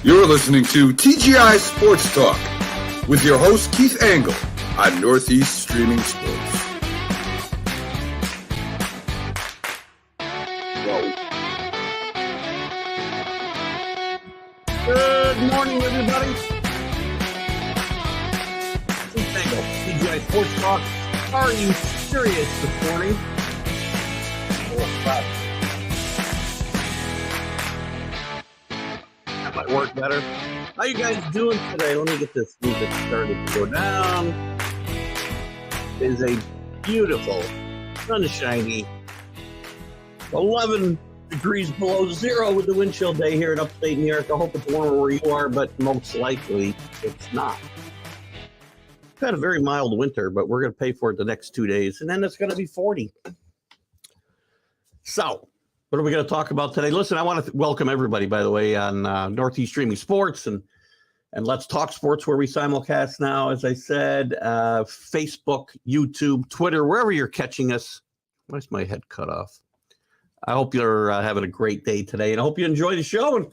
You're listening to TGI Sports Talk with your host Keith Engle on Northeast Streaming Sports. Good morning, everybody. Keith Engle, TGI Sports Talk. Are you serious this morning? That might work better. How you guys doing today? Let me get this music started to go down. It is a beautiful, sunshiny, 11 degrees below zero with the wind chill day here in upstate New York. I hope it's warmer where you are, but most likely it's not. We've had a very mild winter, but we're going to pay for it the next 2 days, and then it's going to be 40. So, what are we going to talk about today? Listen, I want to welcome everybody, by the way, on Northeast Streaming Sports and Let's Talk Sports, where we simulcast now, as I said, Facebook, YouTube, Twitter, wherever you're catching us. Why's my head cut off? I hope you're having a great day today, and I hope you enjoy the show. And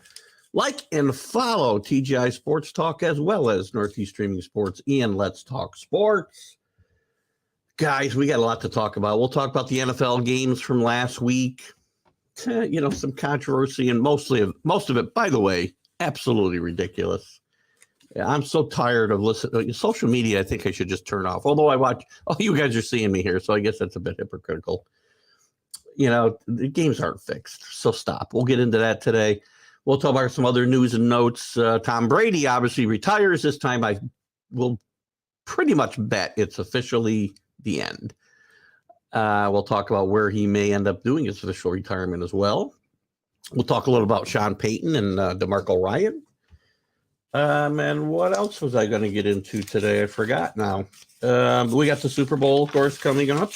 like and follow TGI Sports Talk as well as Northeast Streaming Sports and Let's Talk Sports. Guys, we got a lot to talk about. We'll talk about the NFL games from last week. Some controversy, and most of it, by the way, absolutely ridiculous. I'm so tired of listening. Social media, I think I should just turn off. Although I watch, you guys are seeing me here, so I guess that's a bit hypocritical. The games aren't fixed, so stop. We'll get into that today. We'll talk about some other news and notes. Tom Brady obviously retires this time. I will pretty much bet it's officially the end. We'll talk about where he may end up doing his official retirement as well. We'll talk a little about Sean Payton and DeMarco Ryan. And what else was I going to get into today? I forgot now. We got the Super Bowl, of course, coming up.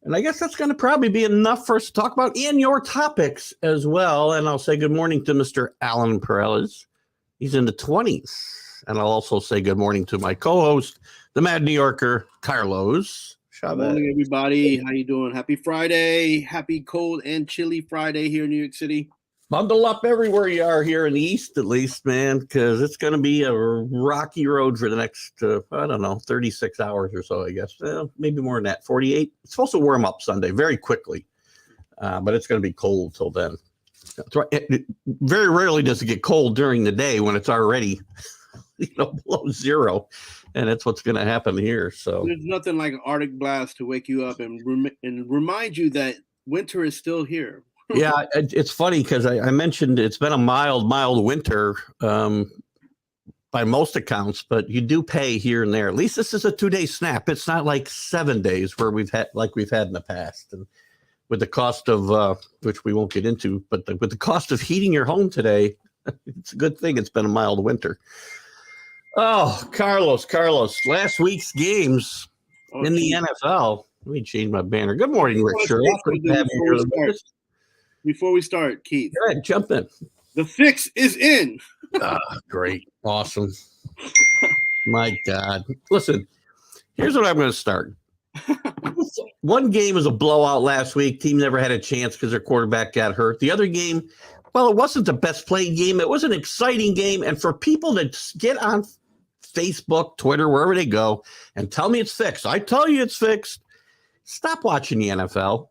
And I guess that's going to probably be enough for us to talk about in your topics as well. And I'll say good morning to Mr. Alan Perez. He's in the 20s. And I'll also say good morning to my co-host, the Mad New Yorker, Carlos Chavez. Good morning, everybody. How you doing? Happy Friday. Happy cold and chilly Friday here in New York City. Bundle up everywhere you are here in the East, at least, man, because it's going to be a rocky road for the next, 36 hours or so, I guess. Maybe more than that, 48. It's supposed to warm up Sunday very quickly, but it's going to be cold till then. Very rarely does it get cold during the day when it's already, below zero, and that's what's going to happen here. So there's nothing like an Arctic blast to wake you up and remind you that winter is still here. Yeah, it's funny because I mentioned it's been a mild winter by most accounts, but you do pay here and there. At least this is a 2-day snap. It's not like 7 days where we've had in the past. And with the cost of which we won't get into, but with the cost of heating your home today, it's a good thing it's been a mild winter. Oh, Carlos, last week's games in the NFL. Let me change my banner. Good morning, Rick Sherlock. Before we start, Keith. Go ahead, jump in. The fix is in. Great. Awesome. My God. Listen, here's what I'm going to start. One game was a blowout last week. Team never had a chance because their quarterback got hurt. The other game, well, it wasn't the best played game. It was an exciting game. And for people to get on Facebook, Twitter, wherever they go, and tell me it's fixed, I tell you it's fixed. Stop watching the NFL.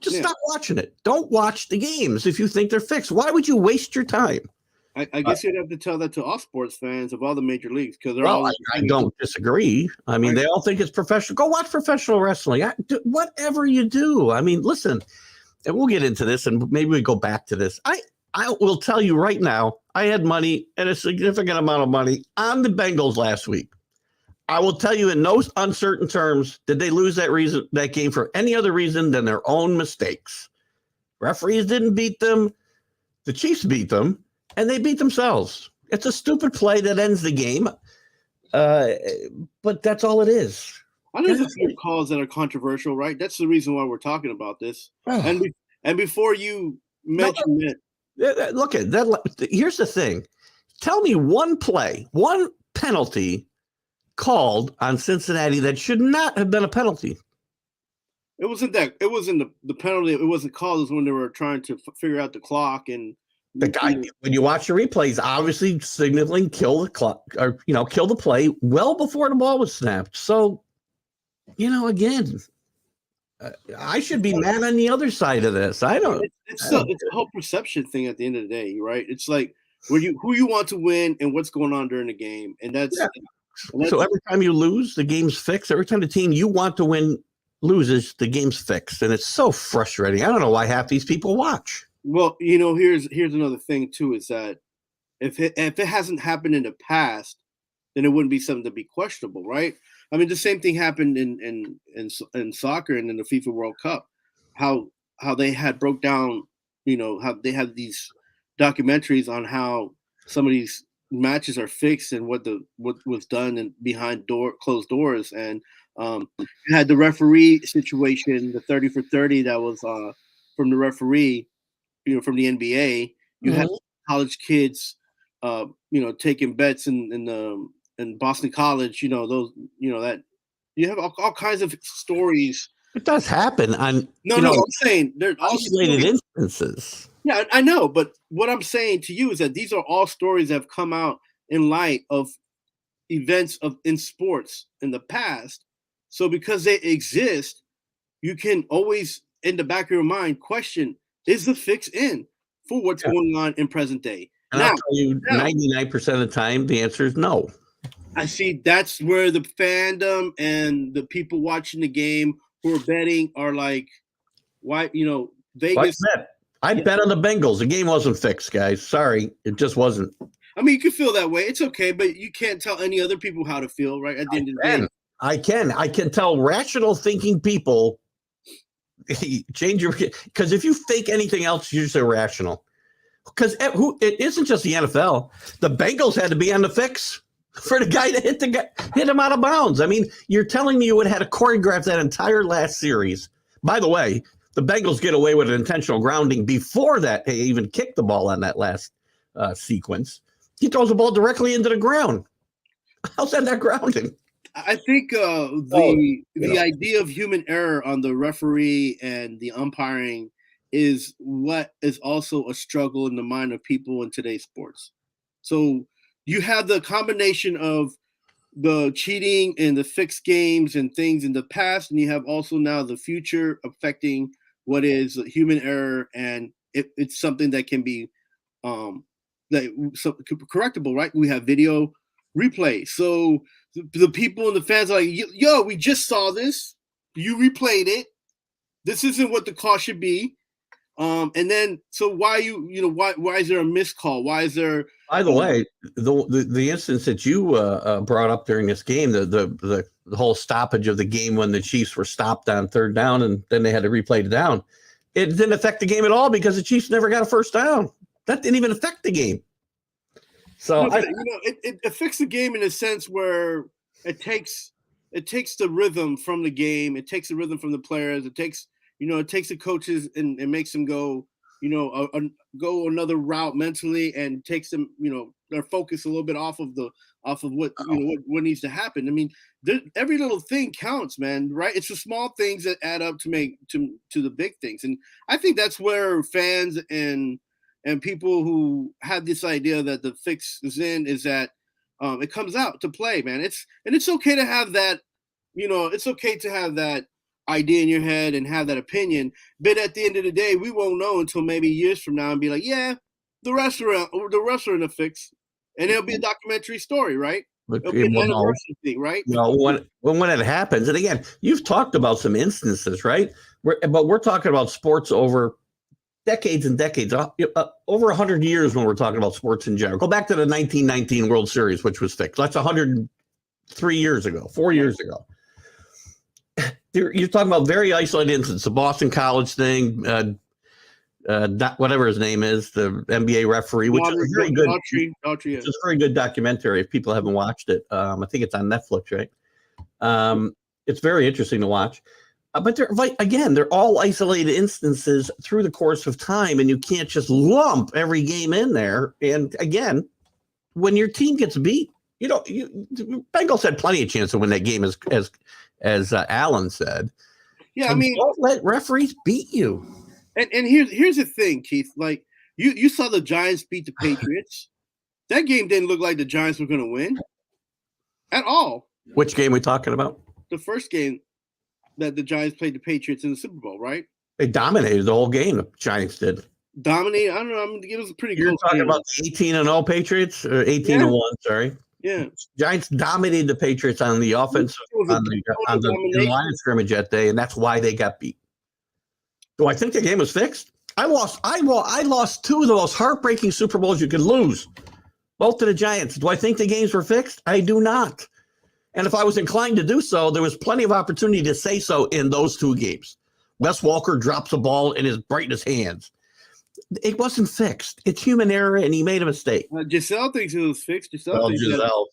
Just stop watching it. Don't watch the games if you think they're fixed. Why would you waste your time? I guess you'd have to tell that to all sports fans of all the major leagues because they're all. I don't disagree. I mean, they all think it's professional. Go watch professional wrestling. Whatever you do. I mean, listen, and we'll get into this, and maybe we go back to this. I will tell you right now, I had money and a significant amount of money on the Bengals last week. I will tell you in no uncertain terms, did they lose that game for any other reason than their own mistakes? Referees didn't beat them. The Chiefs beat them, and they beat themselves. It's a stupid play that ends the game, but that's all it is. I know there's a few calls that are controversial, right? That's the reason why we're talking about this. And before you mention it. Look at that. Here's the thing. Tell me one play, one penalty called on Cincinnati that should not have been a penalty. It wasn't the penalty. It wasn't called. It was when they were trying to figure out the clock and The guy, when you watch the replays, obviously signaling kill the clock, or kill the play well before the ball was snapped. So, again, I should be mad on the other side of this. I don't. It's a whole perception thing at the end of the day, right? It's like who you want to win and what's going on during the game, and that's. Yeah. So every time you lose, the game's fixed. Every time the team you want to win loses, the game's fixed, and it's so frustrating. I don't know why half these people watch. Well, here's another thing too, is that if it hasn't happened in the past, then it wouldn't be something to be questionable, right? I mean, the same thing happened in soccer and in the FIFA World Cup, how they had broke down, how they had these documentaries on how some of these matches are fixed and what was done and behind closed doors, and you had the referee situation, the 30 for 30 that was from the referee, from the NBA. You had college kids, taking bets in Boston College. That you have all kinds of stories. It does happen on I'm saying there's isolated instances. Yeah, I know, but what I'm saying to you is that these are all stories that have come out in light of events in sports in the past. So because they exist, you can always, in the back of your mind, question, is the fix in for what's going on in present day? And I'll tell you, 99% of the time, the answer is no. I see that's where the fandom and the people watching the game who are betting are like, why, Vegas. I bet on the Bengals. The game wasn't fixed, guys. Sorry, it just wasn't. I mean, you can feel that way. It's okay, but you can't tell any other people how to feel, right? At the end of the day. I can tell rational thinking people change your, because if you think anything else, you're just irrational. Because it isn't just the NFL. The Bengals had to be on the fix for the guy to hit him out of bounds. I mean, you're telling me you would have had to choreograph that entire last series. By the way, the Bengals get away with an intentional grounding before that. They even kicked the ball on that last sequence. He throws the ball directly into the ground. How's that not grounding? I think the idea of human error on the referee and the umpiring is what is also a struggle in the mind of people in today's sports. So you have the combination of the cheating and the fixed games and things in the past, and you have also now the future affecting what is human error, and it's something that can be correctable, right? We have video replay. So the people and the fans are like, yo, we just saw this. You replayed it. This isn't what the call should be. And then, so why why is there a missed call? Why is there? By the way, the instance that you brought up during this game, the whole stoppage of the game when the Chiefs were stopped on third down and then they had to replay it down, it didn't affect the game at all because the Chiefs never got a first down. That didn't even affect the game. So it affects the game in a sense where it takes the rhythm from the game. It takes the rhythm from the players. It takes the coaches and makes them go, go another route mentally, and takes them, their focus a little bit off of what what needs to happen. I mean, every little thing counts, man. Right? It's the small things that add up to make to the big things, and I think that's where fans and people who have this idea that the fix is in is that it comes out to play, man. It's okay to have that, it's okay to have that idea in your head and have that opinion, but at the end of the day, we won't know until maybe years from now and be like, yeah, the restaurant in a fix, and it'll be a documentary story, right? It'll be an anniversary thing, right? When it happens, and again, you've talked about some instances, right? But we're talking about sports over decades and decades, over 100 years when we're talking about sports in general. Go back to the 1919 World Series, which was fixed. That's 103 years ago, 4 years ago. You're talking about very isolated instances, the Boston College thing, whatever his name is, the NBA referee, which is very good. It's a very good documentary if people haven't watched it. I think it's on Netflix, right? It's very interesting to watch. But they're all isolated instances through the course of time, and you can't just lump every game in there. And again, when your team gets beat, Bengals had plenty of chance to win that game, as Alan said. Yeah, I mean, don't let referees beat you. And here's the thing, Keith. Like, You saw the Giants beat the Patriots. That game didn't look like the Giants were going to win at all. Which game are we talking about? The first game that the Giants played the Patriots in the Super Bowl, right? They dominated the whole game. The Giants did. Dominate. I don't know. I mean, it was a pretty You're close talking game. about 18-0 Patriots or 18-1, sorry. Yeah. Giants dominated the Patriots on the offensive on the line of scrimmage that day, and that's why they got beat. Do I think the game was fixed? I lost two of the most heartbreaking Super Bowls you could lose, both to the Giants. Do I think the games were fixed? I do not. And if I was inclined to do so, there was plenty of opportunity to say so in those two games. Wes Walker drops a ball in his hands. It wasn't fixed. It's human error, and he made a mistake. Giselle thinks it was fixed. Giselle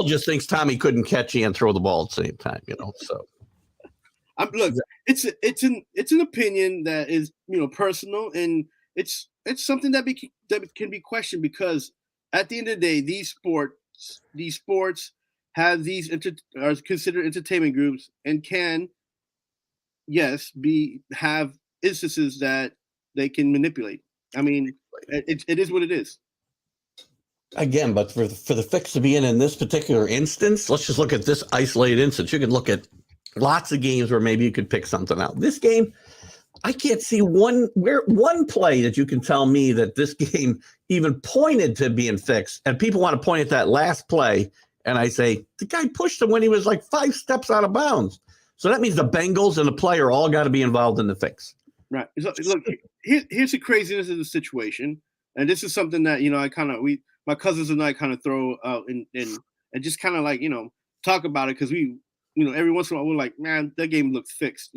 just thinks Tommy couldn't catch and throw the ball at the same time. So look, it's an opinion that is personal, and it's something that can be questioned, because at the end of the day, these sports have are considered entertainment groups and can, yes, have instances that they can manipulate. I mean, it is what it is. Again, but for the fix to be in this particular instance, let's just look at this isolated instance. You can look at lots of games where maybe you could pick something out. This game, I can't see one play that you can tell me that this game even pointed to being fixed. And people want to point at that last play, and I say, the guy pushed him when he was like 5 steps out of bounds. So that means the Bengals and the player all got to be involved in the fix. Right. Look, here's the craziness of the situation. And this is something that, my cousins and I kind of throw out and just kind of like, talk about it, because we, every once in a while we're like, man, that game looks fixed,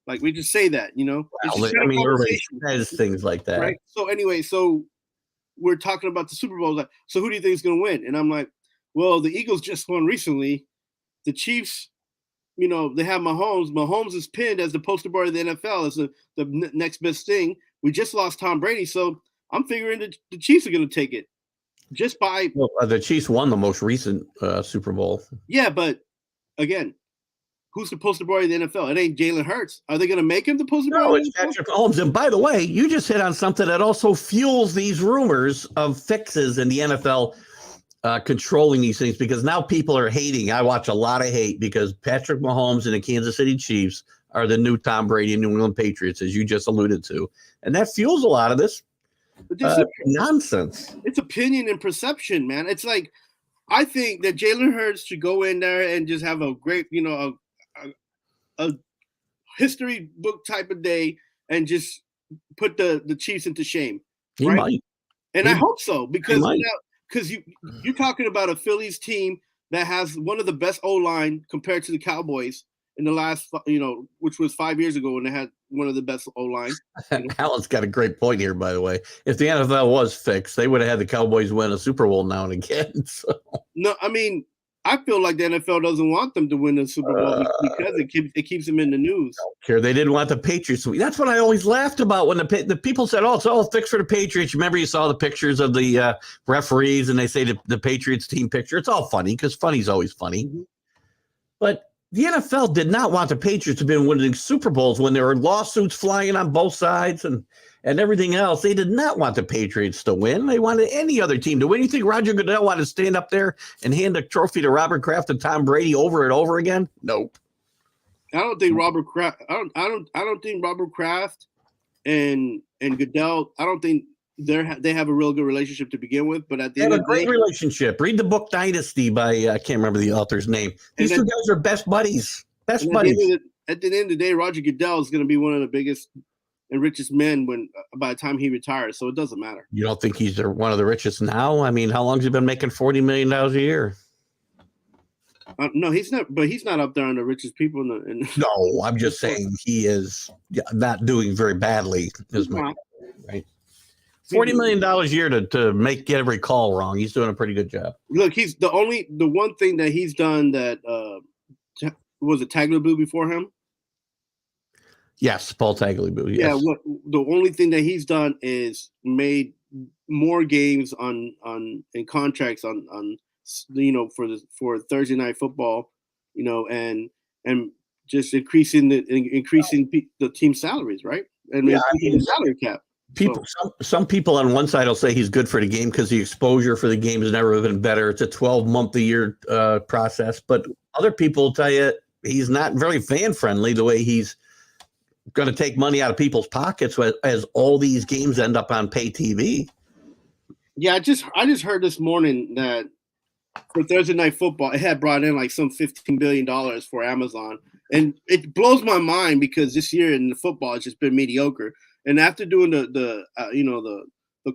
like we just say that, Well, everybody says things like that. Right. So anyway, we're talking about the Super Bowl. Like, so who do you think is going to win? And I'm like, well, the Eagles just won recently. The Chiefs, they have Mahomes. Mahomes is pinned as the poster boy of the NFL as the next best thing. We just lost Tom Brady, so I'm figuring that the Chiefs are going to take it just by. Well, the Chiefs won the most recent Super Bowl. Yeah, but again, who's the poster boy of the NFL? It ain't Jalen Hurts. Are they going to make him the poster boy? No, it's Patrick Mahomes. And by the way, you just hit on something that also fuels these rumors of fixes in the NFL. Controlling these things, because now people are hating. I watch a lot of hate because Patrick Mahomes and the Kansas City Chiefs are the new Tom Brady and New England Patriots, as you just alluded to. And that fuels a lot of this nonsense. It's opinion and perception, man. It's like, I think that Jalen Hurts should go in there and just have a great, a history book type of day and just put the Chiefs into shame. He right? might. And I hope so, because you're talking about a Phillies team that has one of the best O-line compared to the Cowboys in the last, which was 5 years ago when they had one of the best O-line. Alan's got a great point here, by the way. If the NFL was fixed, they would have had the Cowboys win a Super Bowl now and again. So. No, I mean, I feel like the NFL doesn't want them to win the Super Bowl because it keeps them in the news. Care. They didn't want the Patriots. That's what I always laughed about when the people said, "Oh, it's all fixed for the Patriots." Remember, you saw the pictures of the referees, and they say the Patriots team picture. It's all funny because funny's always funny. Mm-hmm. But the NFL did not want the Patriots to be winning Super Bowls when there were lawsuits flying on both sides and everything else. They did not want the Patriots to win. They wanted any other team to win. You think Roger Goodell wanted to stand up there and hand a trophy to Robert Kraft and Tom Brady over and over again? Nope. I don't think Robert Kraft. I don't think Robert Kraft and Goodell. I don't think they have a real good relationship to begin with. But at the end of the day, great relationship. Read the book Dynasty by I can't remember the author's name. These two guys are best buddies. Best buddies. At the end of the day, Roger Goodell is going to be one of the biggest and richest men by the time he retires, so it doesn't matter. You don't think he's one of the richest now? I mean, how long has he been making $40 million a year? No, he's not. But he's not up there on the richest people. No, I'm just saying he is not doing very badly. Right? $40 million a year to get every call wrong. He's doing a pretty good job. Look, he's the one thing that he's done that was it Tagliabue before him. Yes, Paul Tagliabue. Yes. Yeah, the only thing that he's done is made more games in contracts on for Thursday night football, and just increasing the team salaries, right? And the salary cap. People, some people on one side will say he's good for the game because the exposure for the game has never been better. It's a 12-month-a-year process. But other people will tell you he's not very fan-friendly the way he's going to take money out of people's pockets as all these games end up on pay TV. Yeah, I just heard this morning that for Thursday Night Football, it had brought in like some $15 billion for Amazon. And it blows my mind because this year in the football, it's just been mediocre. And after doing the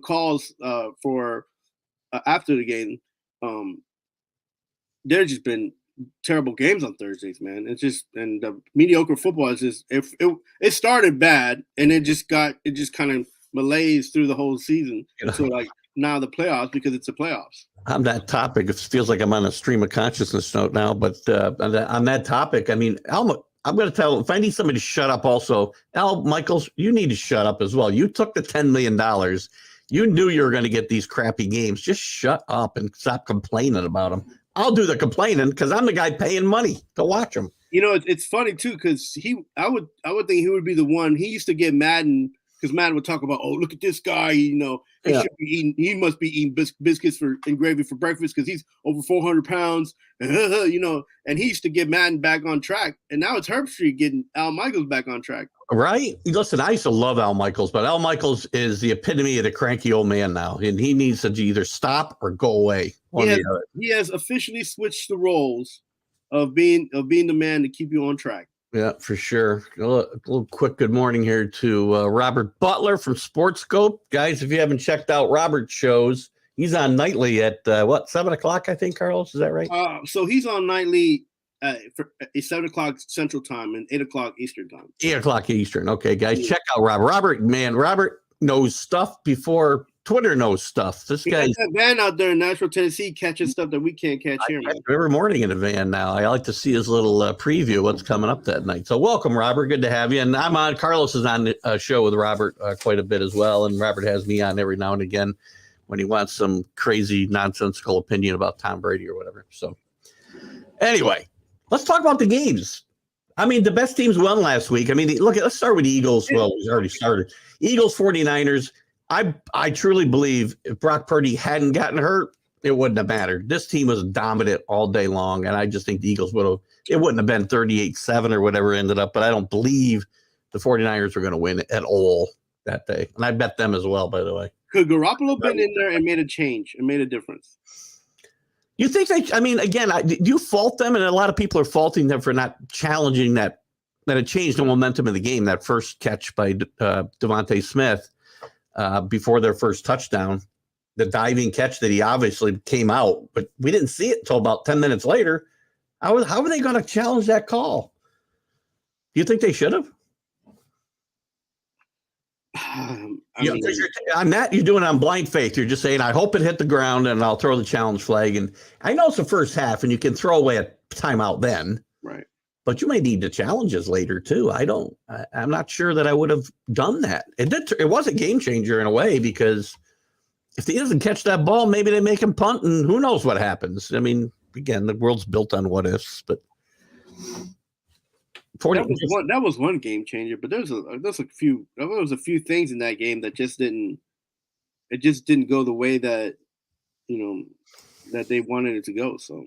calls for after the game, there's just been terrible games on Thursdays, man. It's just, and the mediocre football is just, it started bad and it just kind of malaise through the whole season. So like now the playoffs, because it's the playoffs. On that topic, it feels like I'm on a stream of consciousness note now, but on that topic, I mean, I'm going to tell, if I need somebody to shut up also, Al Michaels, you need to shut up as well. You took the $10 million. You knew you were going to get these crappy games. Just shut up and stop complaining about them. I'll do the complaining because I'm the guy paying money to watch them. You know, it's funny too because I would think he would be the one. He used to get Madden because Madden would talk about, oh, look at this guy. You know, he must be eating biscuits and gravy for breakfast because he's over 400 pounds. You know, and he used to get Madden back on track. And now it's Herbstreit getting Al Michaels back on track. Right. Listen, I used to love Al Michaels, but Al Michaels is the epitome of the cranky old man now, and he needs to either stop or go away. He has officially switched the roles of being the man to keep you on track. Yeah, for sure. A little quick good morning here to Robert Butler from Sportscope. Guys, if you haven't checked out Robert's shows, he's on nightly at 7 o'clock, I think, Carlos? Is that right? So he's on nightly at 7 o'clock Central Time and 8 o'clock Eastern Time. 8 o'clock Eastern. Okay, guys, check out Robert. Robert knows stuff before Twitter knows stuff. This guy's that van out there in Nashville, Tennessee, catching stuff that we can't catch here. Man. Every morning in a van now. I like to see his little preview of what's coming up that night. So welcome, Robert. Good to have you. And I'm on. Carlos is on a show with Robert quite a bit as well. And Robert has me on every now and again when he wants some crazy, nonsensical opinion about Tom Brady or whatever. So anyway, let's talk about the games. I mean, the best teams won last week. I mean, let's start with the Eagles. Well, we already started. Eagles, 49ers. I truly believe if Brock Purdy hadn't gotten hurt, it wouldn't have mattered. This team was dominant all day long, and I just think the Eagles it wouldn't have been 38-7 or whatever it ended up, but I don't believe the 49ers were going to win at all that day. And I bet them as well, by the way. Could Garoppolo been in there and made a change and made a difference? You think again, do you fault them? And a lot of people are faulting them for not challenging that it changed the momentum of the game, that first catch by Devontae Smith. Before their first touchdown, the diving catch that he obviously came out, but we didn't see it until about 10 minutes later. How are they going to challenge that call? Do you think they should have? On that, you're doing it on blind faith. You're just saying, I hope it hit the ground and I'll throw the challenge flag. And I know it's the first half and you can throw away a timeout then. Right. But you may need the challenges later too. I'm not sure that I would have done that. It was a game changer in a way because if he doesn't catch that ball, maybe they make him punt and who knows what happens. I mean, again, the world's built on what ifs, but that was one game changer, but there was a few things in that game that just didn't go the way that, that they wanted it to go. So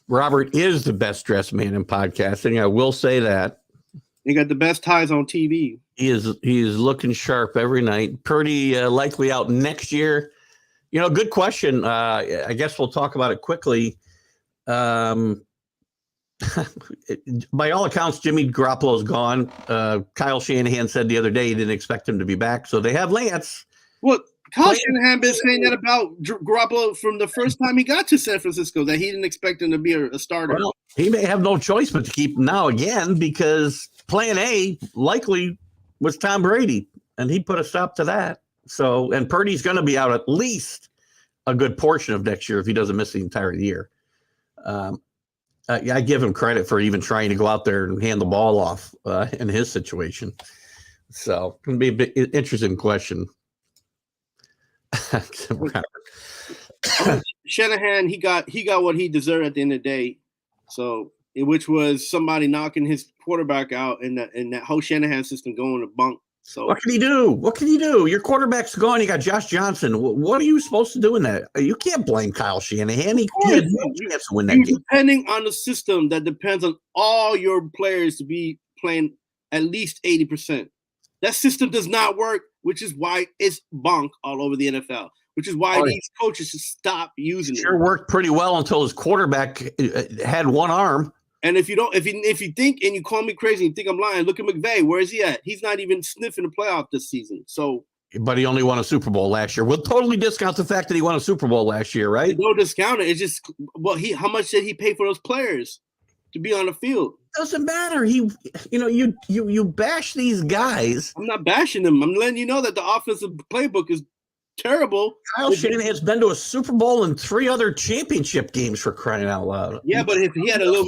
Robert is the best dressed man in podcasting. I will say that. He got the best ties on TV. He is looking sharp every night. Purdy likely out next year. Good question. I guess we'll talk about it quickly. By all accounts, Jimmy Garoppolo's gone. Kyle Shanahan said the other day he didn't expect him to be back. So they have Lance. Well, Kyle Shanahan been saying that about Garoppolo from the first time he got to San Francisco, that he didn't expect him to be a starter. Well, he may have no choice but to keep him now again because plan A likely was Tom Brady, and he put a stop to that. So, and Purdy's going to be out at least a good portion of next year if he doesn't miss the entire year. I give him credit for even trying to go out there and hand the ball off in his situation. So, it's going to be a bit interesting question. Shanahan, he got what he deserved at the end of the day. So, which was somebody knocking his quarterback out and that whole Shanahan system going to bunk So what can he do? What can he do? Your quarterback's gone. You got Josh Johnson. What are you supposed to do in that? You can't blame Kyle Shanahan. He had no chance to win that game. Depending on the system that depends on all your players to be playing at least 80%. That system does not work, which is why it's bonk all over the NFL, which is why these coaches should stop using it. Sure worked pretty well until his quarterback had one arm. And if you think and you call me crazy and you think I'm lying, look at McVay. Where is he at? He's not even sniffing the playoff this season. So, but he only won a Super Bowl last year. We'll totally discount the fact that he won a Super Bowl last year, right? No discount it. It's just how much did he pay for those players to be on the field? Doesn't matter. You bash these guys. I'm not bashing them. I'm letting you know that the offensive playbook is terrible. Kyle Shanahan's been to a Super Bowl and 3 other championship games, for crying out loud. Yeah, but if he had a little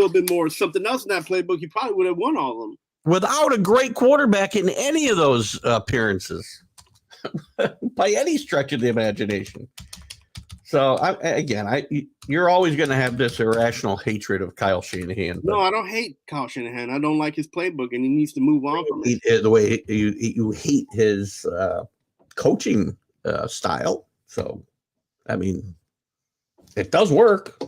bit more something else in that playbook, he probably would have won all of them. Without a great quarterback in any of those appearances, by any stretch of the imagination. So you're always going to have this irrational hatred of Kyle Shanahan. No, I don't hate Kyle Shanahan. I don't like his playbook, and he needs to move on from it. The way you hate his coaching style. So, I mean, it does work.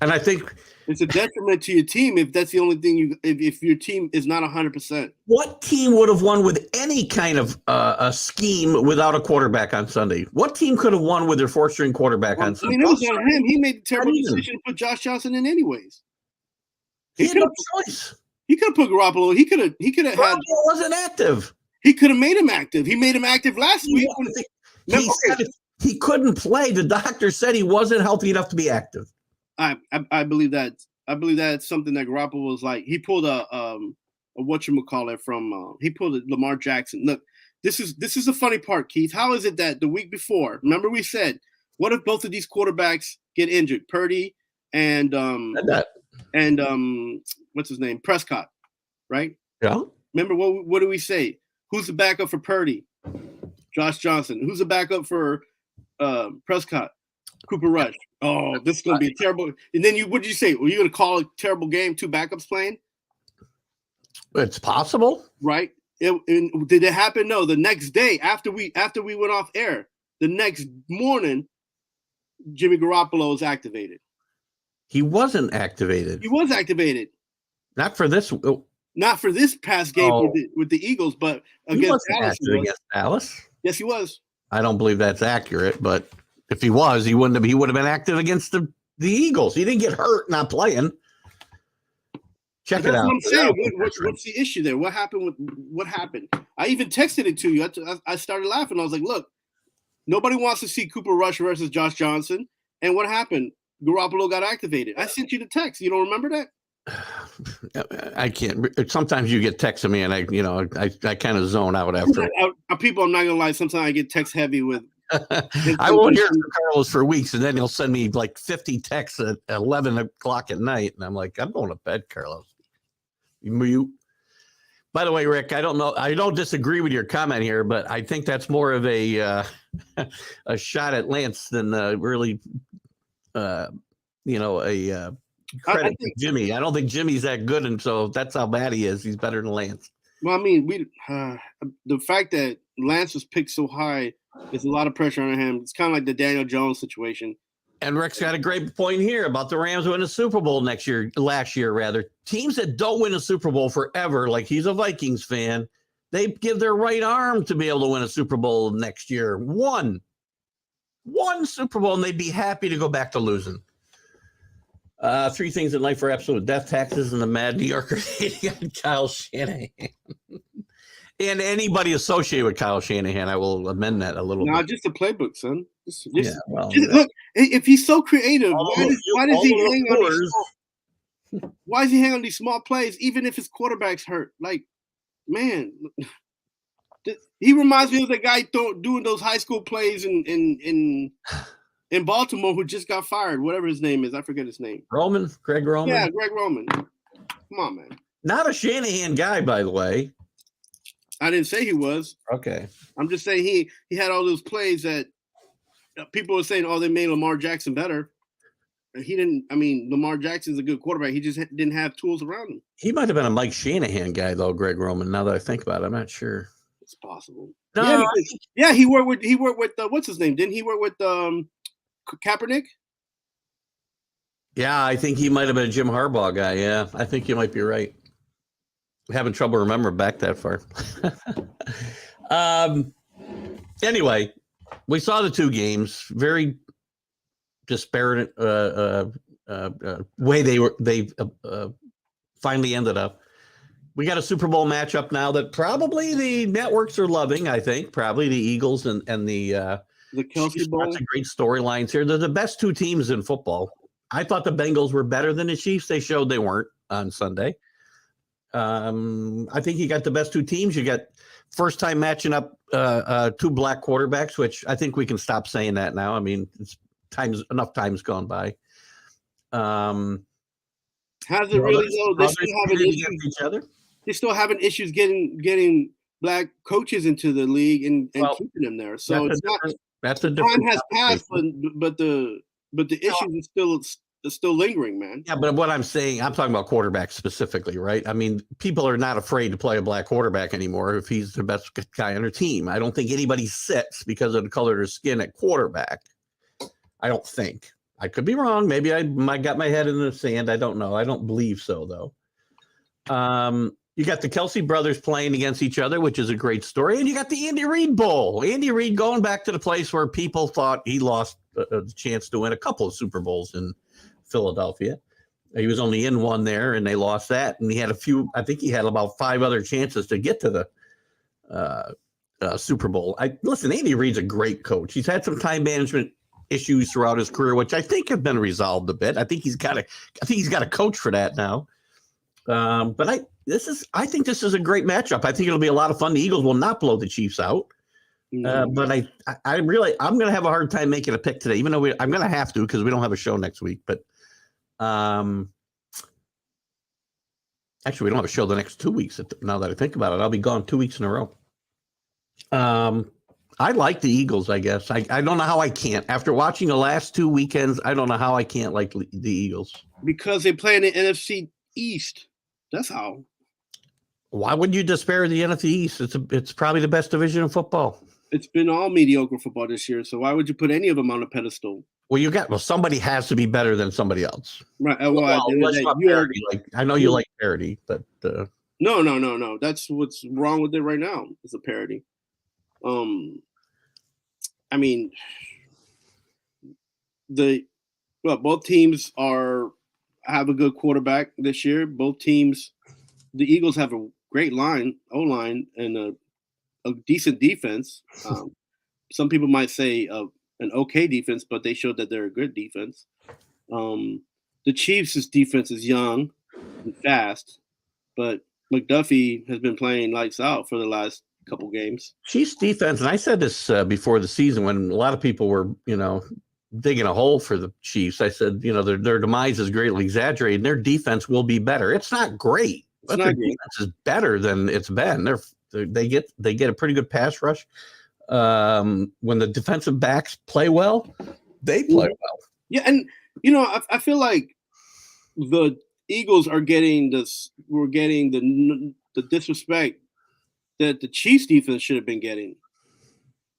And I think it's a detriment to your team if that's the only thing if your team is not 100%. What team would have won with any kind of a scheme without a quarterback on Sunday? What team could have won with their 4-string quarterback on Sunday? I mean, it was on him. He made the terrible decision to put Josh Johnson in anyways. He had no choice. He could have put Garoppolo. He could have had. Garoppolo wasn't active. He could have made him active. He made him active last week. He couldn't play. The doctor said he wasn't healthy enough to be active. I believe that. I believe that's something that Garoppolo was like. He pulled a whatchamacallit from he pulled a Lamar Jackson. Look, this is the funny part, Keith. How is it that the week before, remember we said, what if both of these quarterbacks get injured? Purdy and what's his name? Prescott, right? Yeah. Remember what do we say? Who's the backup for Purdy? Josh Johnson. Who's the backup for Prescott? Cooper Rush. Oh, this is going to be terrible. And then what did you say? Were you going to call a terrible game? 2 backups playing? It's possible, right? Did it happen? No. The next day, after we went off air, the next morning, Jimmy Garoppolo was activated. He wasn't activated. He was activated. Not for this. Not for this past game with the Eagles, but against Dallas. Yes, he was. I don't believe that's accurate, but if he was, he would have been active against the Eagles. He didn't get hurt not playing. Check it out. What I'm saying. What's the issue there? What happened? I even texted it to you. I started laughing. I was like, look, nobody wants to see Cooper Rush versus Josh Johnson. And what happened? Garoppolo got activated. I sent you the text. You don't remember that? I can't. Sometimes you get texts of me, and I kind of zone out after. People, I'm not gonna lie. Sometimes I get text heavy with. I won't hear from Carlos for weeks, and then he'll send me like 50 texts at 11 o'clock at night, and I'm like, I'm going to bed, Carlos. You. By the way, Rick, I don't know. I don't disagree with your comment here, but I think that's more of a shot at Lance than really, a. Credit to Jimmy. I don't think Jimmy's that good, and so that's how bad he is. He's better than Lance. Well, I mean, the fact that Lance was picked so high is a lot of pressure on him. It's kind of like the Daniel Jones situation. And Rick's got a great point here about the Rams winning a Super Bowl last year, rather. Teams that don't win a Super Bowl forever, like he's a Vikings fan, they give their right arm to be able to win a Super Bowl next year. One Super Bowl, and they'd be happy to go back to losing. 3 things in life are absolute: death, taxes, and the mad New Yorker hating on Kyle Shanahan. And anybody associated with Kyle Shanahan, I will amend that a little bit. No, just the playbook, son. Look, if he's so creative, why does he hang on why is he hanging on these small plays, even if his quarterback's hurt? Like, man, he reminds me of the guy doing those high school plays in Baltimore who just got fired, whatever his name is. I forget his name. Greg Roman? Yeah, Greg Roman. Come on, man. Not a Shanahan guy, by the way. I didn't say he was. Okay. I'm just saying he had all those plays that people were saying, oh, they made Lamar Jackson better. he didn't. I mean, Lamar Jackson's a good quarterback. He just didn't have tools around him. He might have been a Mike Shanahan guy though, Greg Roman. Now that I think about it, I'm not sure. It's possible. No, yeah, he worked with what's his name? Didn't he work with Kaepernick? Yeah, I think he might have been a Jim Harbaugh guy. Yeah, I think you might be right. I'm having trouble remembering back that far. Anyway, we saw the two games. Very disparate way they finally ended up. We got a Super Bowl matchup now that probably the networks are loving. I think probably the Eagles and the Kelsey Bowl. Lots of great storylines here. They're the best two teams in football. I thought the Bengals were better than the Chiefs. They showed they weren't on Sunday. I think you got the best two teams. You got first time matching up two black quarterbacks, which I think we can stop saying that now. I mean, it's enough time's gone by. Has it really though? They still having issues each other. They're still having issues getting black coaches into the league and keeping them there. So it's not. That's a different. Time has passed, but the issues are still lingering, man. Yeah, but what I'm saying, I'm talking about quarterbacks specifically, right? I mean, people are not afraid to play a black quarterback anymore if he's the best guy on their team. I don't think anybody sits because of the color of their skin at quarterback. I don't think. I could be wrong. Maybe I got my head in the sand. I don't know. I don't believe so, though. You got the Kelsey brothers playing against each other, which is a great story. And you got the Andy Reid Bowl. Andy Reid going back to the place where people thought he lost the chance to win a couple of Super Bowls in Philadelphia. He was only in one there, and they lost that. And he had I think he had about 5 other chances to get to the Super Bowl. Listen, Andy Reid's a great coach. He's had some time management issues throughout his career, which I think have been resolved a bit. I think he's got a coach for that now. But I think this is a great matchup. I think it'll be a lot of fun. The Eagles will not blow the Chiefs out. But I'm going to have a hard time making a pick today, even though I'm going to have to because we don't have a show next week. But actually, we don't have a show the next 2 weeks. Now that I think about it, I'll be gone 2 weeks in a row. I like the Eagles, I guess. I don't know how I can't. After watching the last 2 weekends, I don't know how I can't like the Eagles. Because they play in the NFC East. That's how. Why would you despair the NFC East? It's probably the best division of football. It's been all mediocre football this year, so why would you put any of them on a pedestal? Well, somebody has to be better than somebody else. Right. Parity. I know you like parity, but no. That's what's wrong with it right now. It's a parody. I mean, both teams have a good quarterback this year. Both teams, the Eagles have a great O-line, and a decent defense. Some people might say an okay defense, but they showed that they're a good defense. The Chiefs' defense is young and fast, but McDuffie has been playing lights out for the last couple games. Chiefs defense, and I said this before the season when a lot of people were, digging a hole for the Chiefs. I said, their demise is greatly exaggerated. Their defense will be better. It's not great, but their defense is better than it's been. They get a pretty good pass rush. When the defensive backs play well, they play well. Yeah, and I feel like the Eagles are getting this. We're getting the disrespect that the Chiefs defense should have been getting.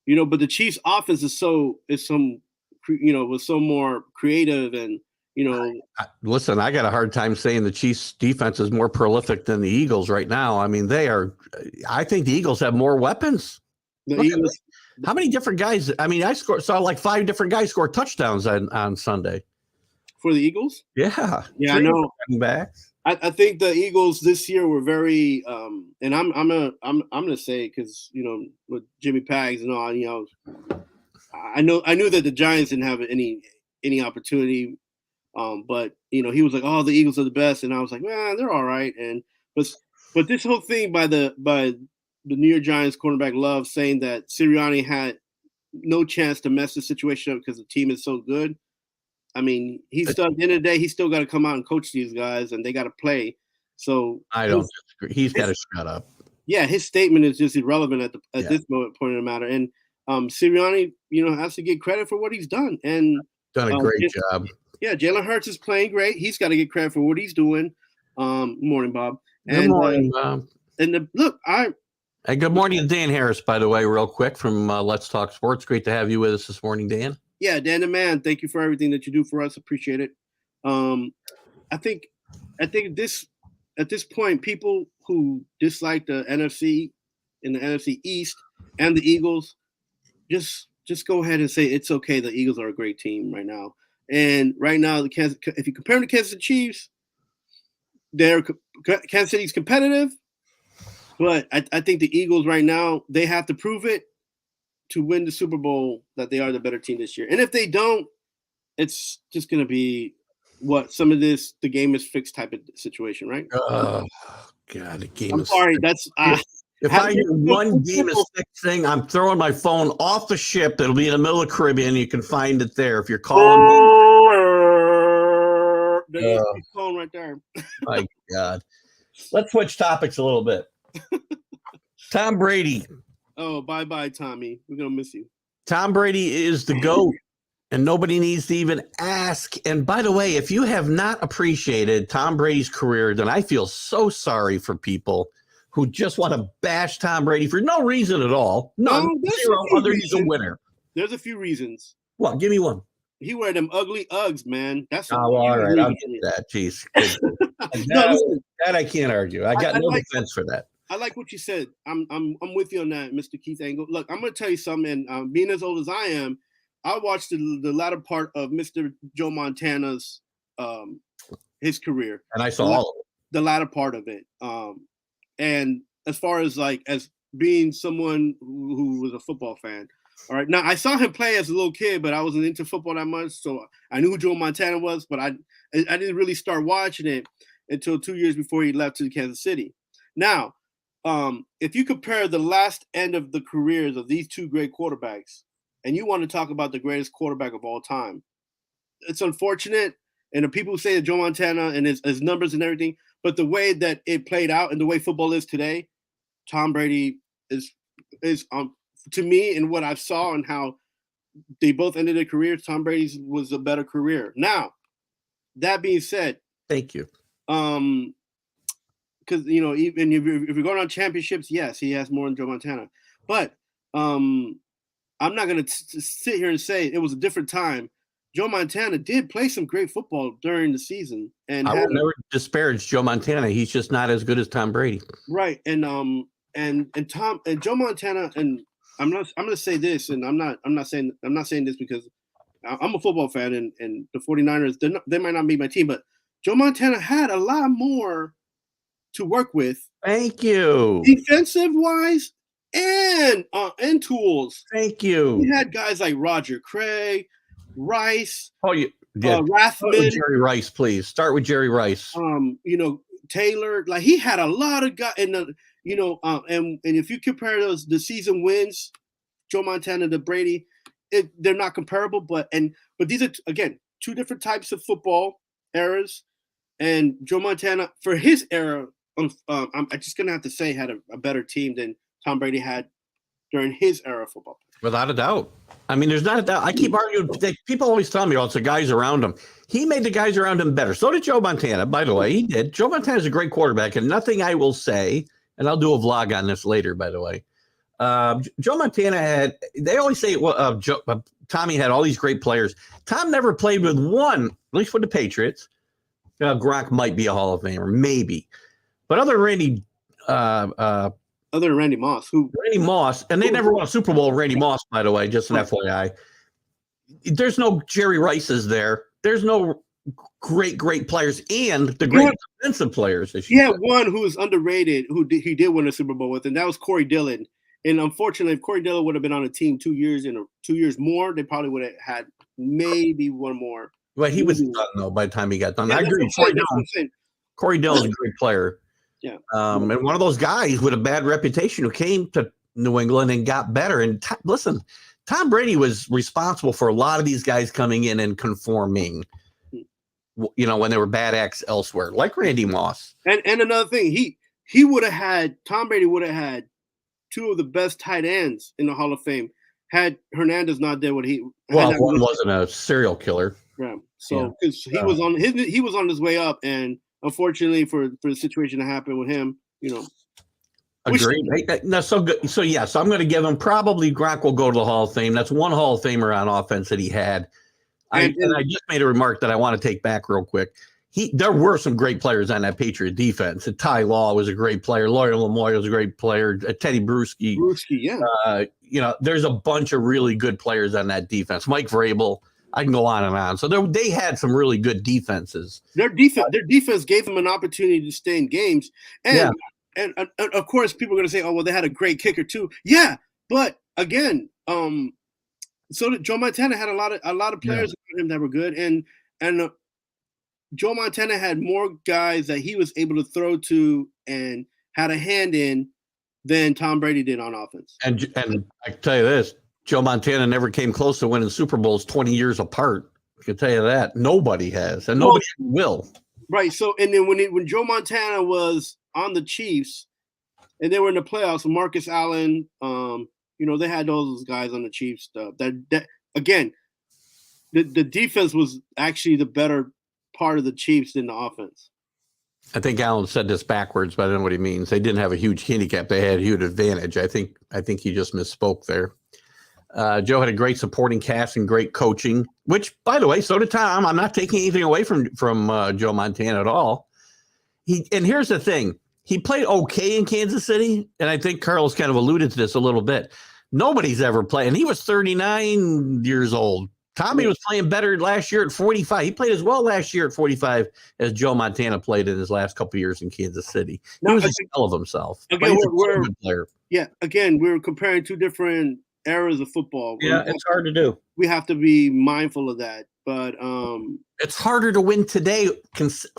But the Chiefs offense was so more creative and. Listen, I got a hard time saying the Chiefs defense is more prolific than the Eagles right now. I mean, I think the Eagles have more weapons. How many different guys? I mean, saw like 5 different guys score touchdowns on Sunday. For the Eagles? Yeah. Yeah, I know. Backs. I think the Eagles this year were very and I'm gonna say it because with Jimmy Pags and all, I knew that the Giants didn't have any opportunity. But he was like, "Oh, the Eagles are the best," and I was like, "Man, they're all right." But this whole thing by the New York Giants cornerback Love saying that Sirianni had no chance to mess the situation up because the team is so good. I mean, at the end of the day, he's still got to come out and coach these guys, and they got to play. So I don't disagree. He's got to shut up. Yeah, his statement is just irrelevant at this point in the matter. And Sirianni, has to get credit for what he's done and done a great job. Yeah, Jalen Hurts is playing great. He's got to get credit for what he's doing. Morning, Bob. Good morning. Hey, good morning to Dan Harris, by the way, real quick from Let's Talk Sports. Great to have you with us this morning, Dan. Yeah, Dan the man. Thank you for everything that you do for us. Appreciate it. I think at this point, people who dislike the NFC and the NFC East and the Eagles, just go ahead and say it's okay. The Eagles are a great team right now. And right now, if you compare them to Kansas City Chiefs, Kansas City's competitive, but I think the Eagles right now, they have to prove it to win the Super Bowl that they are the better team this year. And if they don't, it's just going to be the game is fixed type of situation, right? Oh, God, the game I'm sorry. Fixed. If I hear one game is fixed thing, I'm throwing my phone off the ship. It'll be in the middle of the Caribbean. You can find it there if you're calling me. There's a phone right there. My God. Let's switch topics a little bit. Tom Brady. Oh, bye-bye, Tommy. We're going to miss you. Tom Brady is the GOAT, and nobody needs to even ask. And by the way, if you have not appreciated Tom Brady's career, then I feel so sorry for people who just want to bash Tom Brady for no reason at all. None. Zero. Other he's a winner. There's a few reasons. Well, give me one. He wear them ugly Uggs, man. That's all right. I'll get that. Jeez. That I can't argue. I got no defense for that. I like what you said. I'm with you on that, Mr. Keith Engle. Look, I'm going to tell you something. Being as old as I am, I watched the latter part of Mr. Joe Montana's his career, and I saw all of it. The latter part of it. And as far as as being someone who was a football fan, all right. Now I saw him play as a little kid, but I wasn't into football that much, so I knew who Joe Montana was, but I didn't really start watching it until 2 years before he left to Kansas City. Now, if you compare the last end of the careers of these two great quarterbacks, and you want to talk about the greatest quarterback of all time, it's unfortunate. And the people who say that Joe Montana and his numbers and everything, but the way that it played out and the way football is today, Tom Brady is to me, and what I saw and how they both ended their careers, Tom Brady's was a better career. Now, that being said, thank you. Because even if you're going on championships, yes, he has more than Joe Montana. But I'm not going to sit here and say it was a different time. Joe Montana did play some great football during the season, and I would never disparage Joe Montana. He's just not as good as Tom Brady. Right, and Joe Montana, and I'm going to say this, and I'm not saying this because I'm a football fan, and the 49ers, they might not be my team, but Joe Montana had a lot more to work with. Thank you. Defensive wise and tools. Thank you. He had guys like Roger Craig, Rice. Oh, yeah. Rathman. Start with Jerry Rice, please. Start with Jerry Rice. Taylor. Like he had a lot of guys, and and if you compare the season wins, Joe Montana to Brady, they're not comparable. But these are again two different types of football eras, and Joe Montana for his era, I'm just gonna have to say had a better team than Tom Brady had during his era of football. Without a doubt. I mean, there's not a doubt. I keep arguing. People always tell me, it's the guys around him. He made the guys around him better. So did Joe Montana, by the way. He did. Joe Montana's a great quarterback, and nothing I will say, and I'll do a vlog on this later, by the way. Joe Montana they always say, Tommy had all these great players. Tom never played with one, at least with the Patriots. Gronk might be a Hall of Famer, maybe. But other than Randy Moss, and they never won a Super Bowl with Randy Moss, by the way, just an FYI. There's no Jerry Rice's there. There's no great players and the great defensive players. He had one who was underrated, he did win a Super Bowl with, and that was Corey Dillon. And unfortunately, if Corey Dillon would have been on a team 2 years more, they probably would have had maybe one more. Well, he was done, though, by the time he got done. I agree with Corey Dillon's a great player. Yeah. And one of those guys with a bad reputation who came to New England and got better. And listen, Tom Brady was responsible for a lot of these guys coming in and conforming, when they were bad acts elsewhere, like Randy Moss. And another thing, Tom Brady would have had two of the best tight ends in the Hall of Fame had Hernandez not did what he. Well, one wasn't a serial killer. Yeah. So because he was on his way up, and unfortunately for the situation that happened with him, Agreed. That's so good. So I'm going to give him probably Gronk will go to the Hall of Fame. That's one Hall of Famer on offense that he had. I just made a remark that I want to take back real quick. There were some great players on that Patriot defense. Ty Law was a great player. Lloyd Lamoille was a great player. Teddy Bruschi. Yeah. There's a bunch of really good players on that defense. Mike Vrabel. I can go on and on. So they had some really good defenses. Their defense gave them an opportunity to stay in games. And of course, people are going to say, "Oh, well, they had a great kicker too." Yeah, but again, so did Joe Montana had a lot of players around him that were good, and Joe Montana had more guys that he was able to throw to and had a hand in than Tom Brady did on offense. And I can tell you this, Joe Montana never came close to winning Super Bowls 20 years apart. I can tell you that. Nobody has, and nobody will. Right. So, and then when Joe Montana was on the Chiefs and they were in the playoffs, Marcus Allen, they had those guys on the Chiefs stuff. That again, the defense was actually the better part of the Chiefs than the offense. I think Allen said this backwards, but I don't know what he means. They didn't have a huge handicap; they had a huge advantage. I think he just misspoke there. Joe had a great supporting cast and great coaching, which, by the way, so did Tom. I'm not taking anything away from Joe Montana at all. And here's the thing: he played okay in Kansas City, and I think Carl's kind of alluded to this a little bit. Nobody's ever played, and he was 39 years old. Tommy was playing better last year at 45. He played as well last year at 45 as Joe Montana played in his last couple of years in Kansas City. He was a shell of himself. Again, we're a good player. Yeah, again, we're comparing two different eras of football. Yeah, it's hard to do. We have to be mindful of that. But it's harder to win today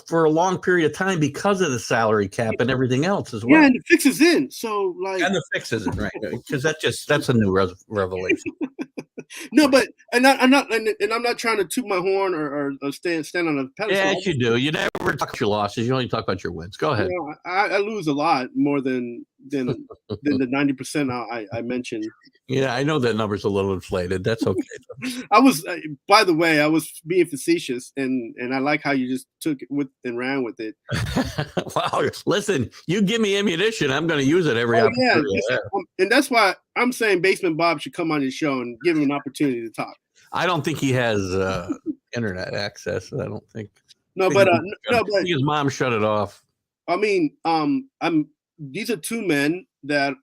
for a long period of time because of the salary cap and everything else as well. Yeah, and the fix is in. So and the fix isn't right because that's a new revelation. No, but I'm not trying to toot my horn or stand on a pedestal. Yes, you do. You never talk about your losses. You only talk about your wins. Go ahead. I lose a lot more than the 90% I mentioned. Yeah, I know that number's a little inflated. That's okay. By the way, I was being facetious, and I like how you just took it and ran with it. Wow. Listen, you give me ammunition, I'm going to use it every opportunity. Yeah. And that's why I'm saying Basement Bob should come on his show and give him an opportunity to talk. I don't think he has internet access. I don't think. But his mom shut it off. I mean, these are two men that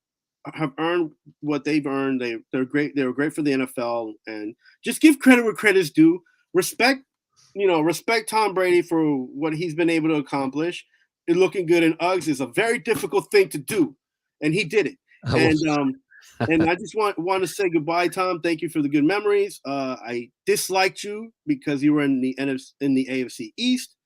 have earned what they've earned. They're great. They were great for the NFL, and just give credit where credit's due. Respect Tom Brady for what he's been able to accomplish. And looking good in Uggs is a very difficult thing to do, and he did it. And I just want to say goodbye, Tom. Thank you for the good memories. I disliked you because you were in the AFC East,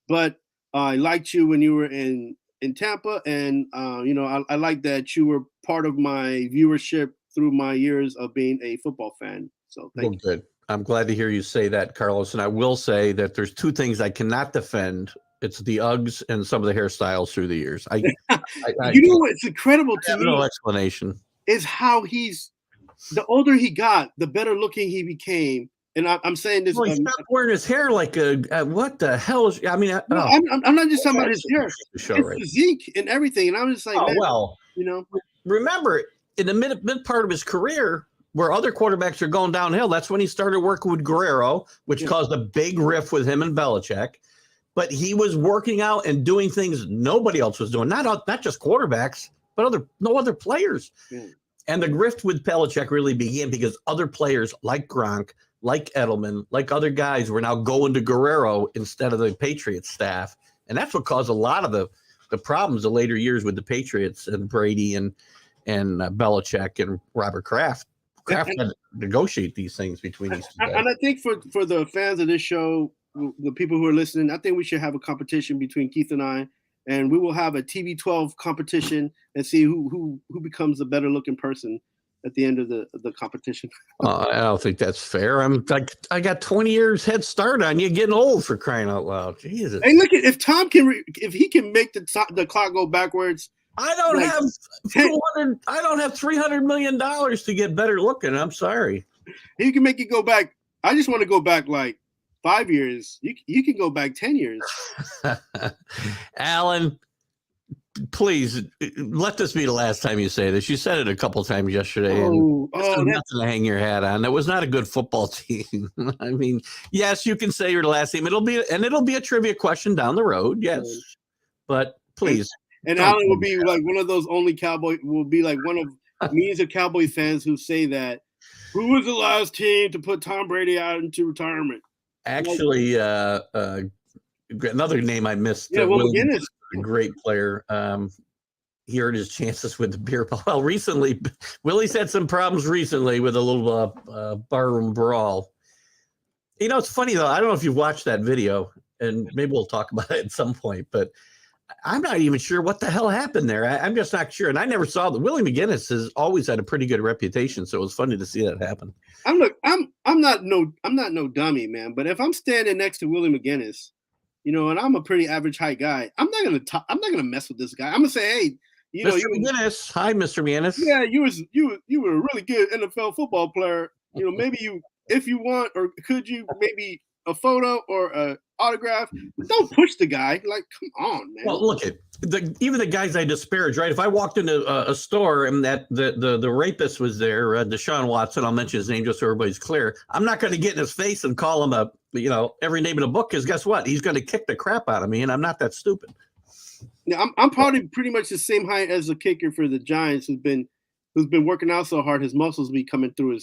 but I liked you when you were in Tampa, and I like that you were part of my viewership through my years of being a football fan. So thank you. Good. I'm glad to hear you say that, Carlos. And I will say that there's two things I cannot defend. It's the Uggs and some of the hairstyles through the years. What's incredible to me? No explanation. Is how the older he got, the better looking he became. And I'm saying this. Well, he stopped wearing his hair like what the hell is? I mean, I'm not just talking about his hair, his physique and everything. And I'm just like, remember in the mid part of his career, where other quarterbacks are going downhill, that's when he started working with Guerrero, which caused a big rift with him and Belichick. But he was working out and doing things nobody else was doing, not just quarterbacks, but no other players. Yeah. And the rift with Belichick really began because other players like Gronk, like Edelman, like other guys were now going to Guerrero instead of the Patriots staff. And that's what caused a lot of the problems the later years with the Patriots and Brady and Belichick and Robert Kraft. Kraft had to negotiate these things between these two guys. And I think for the fans of this show, the people who are listening, I think we should have a competition between Keith and I, and we will have a TB12 competition and see who becomes the better looking person at the end of the competition. I don't think that's fair. I got 20 years head start on you, getting old, for crying out loud. Jesus. Hey, look, if Tom if he can make the clock go backwards. I don't have $300 million to get better looking. I'm sorry. He can make it go back. I just want to go back like 5 years. You can go back 10 years. Alan, please let this be the last time you say this. You said it a couple times yesterday. And nothing to hang your hat on. That was not a good football team. I mean, yes, you can say you're the last team. It'll be a trivia question down the road. Yes, but please. And Alan will be like one of those only Cowboy. Will be like one of millions of Cowboy fans who say that. Who was the last team to put Tom Brady out into retirement? Actually, another name I missed. Yeah, Will McGinnis. A great player. He earned his chances with the beer ball. Well, recently, Willie's had some problems recently with a little barroom brawl. You know, it's funny, though. I don't know if you've watched that video, and maybe we'll talk about it at some point, but I'm not even sure what the hell happened there. I'm just not sure. And I never saw that. Willie McGinnis has always had a pretty good reputation, so it was funny to see that happen. I'm not no dummy, man. But if I'm standing next to Willie McGinnis, you know, and I'm a pretty average height guy, I'm not gonna mess with this guy. I'm gonna say, hey, Mr. McGinnis. Hi, Mr. McGinnis. Yeah, you were a really good NFL football player. You know, maybe if you want, or could you maybe a photo or a autograph? Don't push the guy. Like, come on, man. Well, look at even the guys I disparage, right? If I walked into a store and that the rapist was there, Deshaun Watson, I'll mention his name just so everybody's clear. I'm not going to get in his face and call him every name in a book, because guess what? He's going to kick the crap out of me, and I'm not that stupid. Yeah, I'm probably pretty much the same height as the kicker for the Giants, who's been working out so hard, his muscles be coming through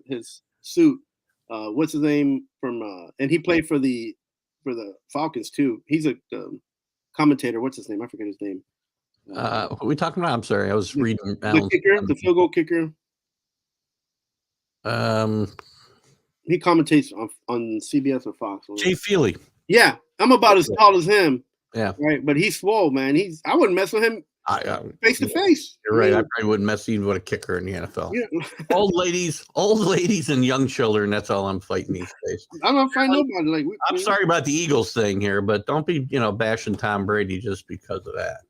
his suit. What's his name from? And he played for the Falcons too. He's a commentator. What's his name? I forget his name. What are we talking about? I'm sorry, I was reading. The kicker, the field goal kicker. He commentates on CBS or Fox. Jay Feely. Yeah, I'm about as tall as him. Yeah, right. But he's swole, man. I wouldn't mess with him face to face. You're right. I probably wouldn't mess even with a kicker in the NFL. Yeah. old ladies, and young children. That's all I'm fighting these days. I'm not fighting nobody. Like, I'm sorry about the Eagles thing here, but don't be bashing Tom Brady just because of that.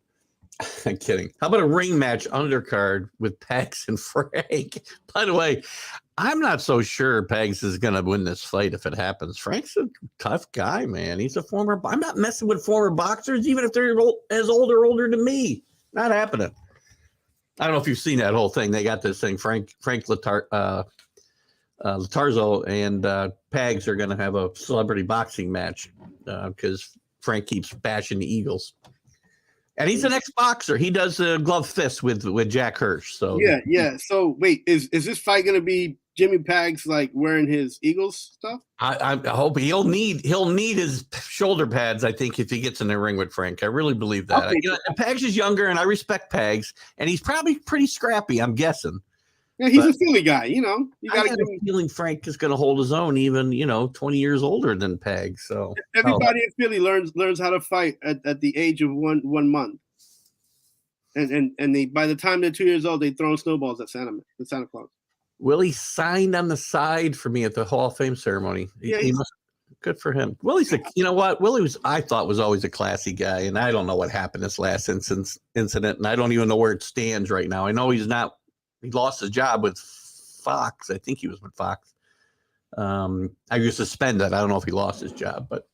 I'm kidding. How about a ring match undercard with Pags and Frank? By the way, I'm not so sure Pags is going to win this fight if it happens. Frank's a tough guy, man. He's a former. I'm not messing with former boxers, even if they're as old or older than me. Not happening. I don't know if you've seen that whole thing. They got this thing. Frank Latarzo and Pags are going to have a celebrity boxing match because Frank keeps bashing the Eagles. And he's an ex-boxer. He does a glove fist with Jack Hirsch. So yeah. So wait, is this fight going to be Jimmy Pags like wearing his Eagles stuff? I hope he'll need his shoulder pads. I think if he gets in the ring with Frank, I really believe that. Pags is younger, and I respect Pags, and he's probably pretty scrappy. I'm guessing. Yeah, he's a Philly guy. You know, I got a feeling Frank is going to hold his own, even 20 years older than Pags. So everybody in Philly learns how to fight at the age of one month, and they by the time they're 2 years old, they throw snowballs at Santa Claus. Willie signed on the side for me at the Hall of Fame ceremony. Good for him. Willie's Willie I thought was always a classy guy, and I don't know what happened this last incident, and I don't even know where it stands right now. I know he's not. He lost his job with Fox. I think he was with Fox. I was suspended. I don't know if he lost his job, but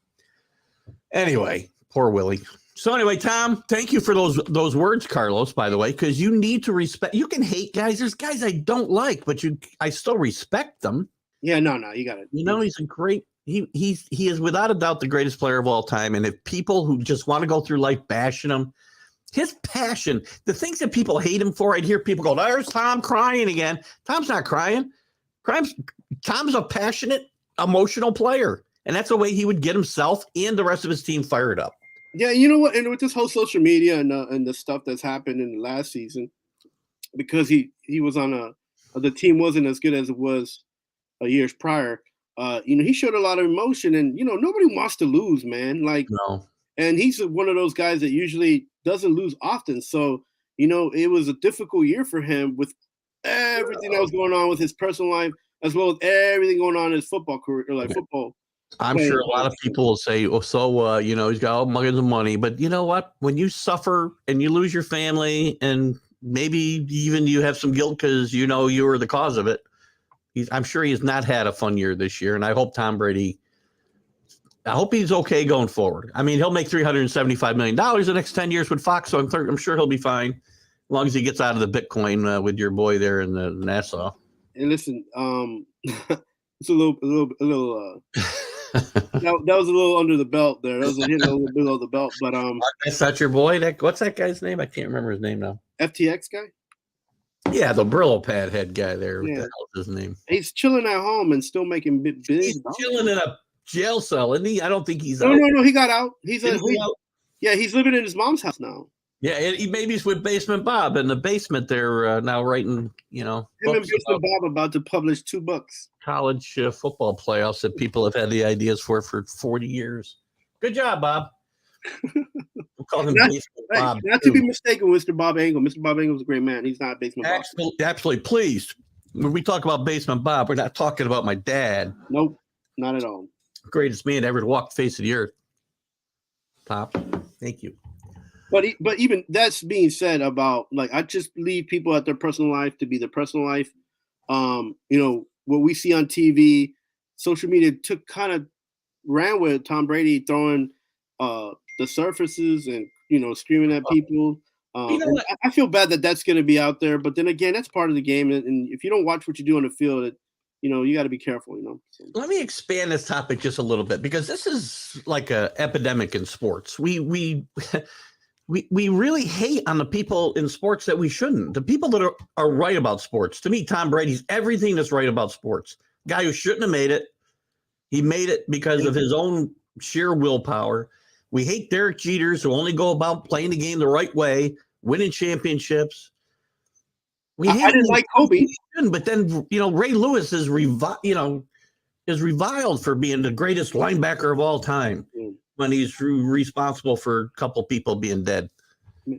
anyway, poor Willie. So anyway, Tom, thank you for those words, Carlos, by the way, because you need to respect. You can hate guys. There's guys I don't like, but I still respect them. Yeah, no, you got it. He's a great. He is without a doubt the greatest player of all time. And if people who just want to go through life bashing him, his passion, the things that people hate him for, I'd hear people go, "There's Tom crying again." Tom's not crying. Tom's a passionate, emotional player, and that's the way he would get himself and the rest of his team fired up. Yeah, you know what? And with this whole social media and the stuff that's happened in the last season, because he was on the team wasn't as good as it was years prior. He showed a lot of emotion, and nobody wants to lose, man. Like, no. And he's one of those guys that usually doesn't lose often. So, it was a difficult year for him with everything that was going on with his personal life, as well as everything going on in his football career, football. I'm sure a lot of people will say, he's got all kinds of money. But you know what? When you suffer and you lose your family and maybe even you have some guilt because you were the cause of it, I'm sure he has not had a fun year this year. And I hope Tom Brady I hope he's okay going forward. I mean, he'll make $375 million the next 10 years with Fox, so I'm sure he'll be fine as long as he gets out of the Bitcoin with your boy there in the Nassau. And listen, it's a little. That was a little under the belt there. That was a little below the belt, but that's not your boy. What's that guy's name? I can't remember his name now. FTX guy. Yeah, the Brillo pad head guy there. Yeah. What the hell is his name? He's chilling at home and still making billions. He's chilling in a jail cell, isn't he? I don't think he's out. No, he got out. He's out. Yeah, he's living in his mom's house now. Yeah, maybe he's with Basement Bob in the basement. They're now writing, him and Basement Bob about to publish 2 books. College football playoffs that people have had the ideas for 40 years. Good job, Bob. We'll call him Basement Bob. Not to be mistaken with Mr. Bob Engle. Mr. Bob Engle is a great man. He's not Basement Bob. Absolutely. Please, when we talk about Basement Bob, we're not talking about my dad. Nope, not at all. Greatest man ever to walk the face of the earth. Pop, thank you. But even that's being said about, like, I just leave people at their personal life to be their personal life. What we see on TV, social media kind of ran with Tom Brady throwing the surfaces and screaming at people. I feel bad that that's going to be out there, but then again, that's part of the game. And if you don't watch what you do on the field, you got to be careful. So. Let me expand this topic just a little bit, because this is like an epidemic in sports. We really hate on the people in sports that we shouldn't. The people that are right about sports. To me, Tom Brady's everything that's right about sports. Guy who shouldn't have made it. He made it because of his own sheer willpower. We hate Derek Jeters, who only go about playing the game the right way, winning championships. I didn't like Kobe, but then Ray Lewis is reviled for being the greatest linebacker of all time. When he's responsible for a couple people being dead.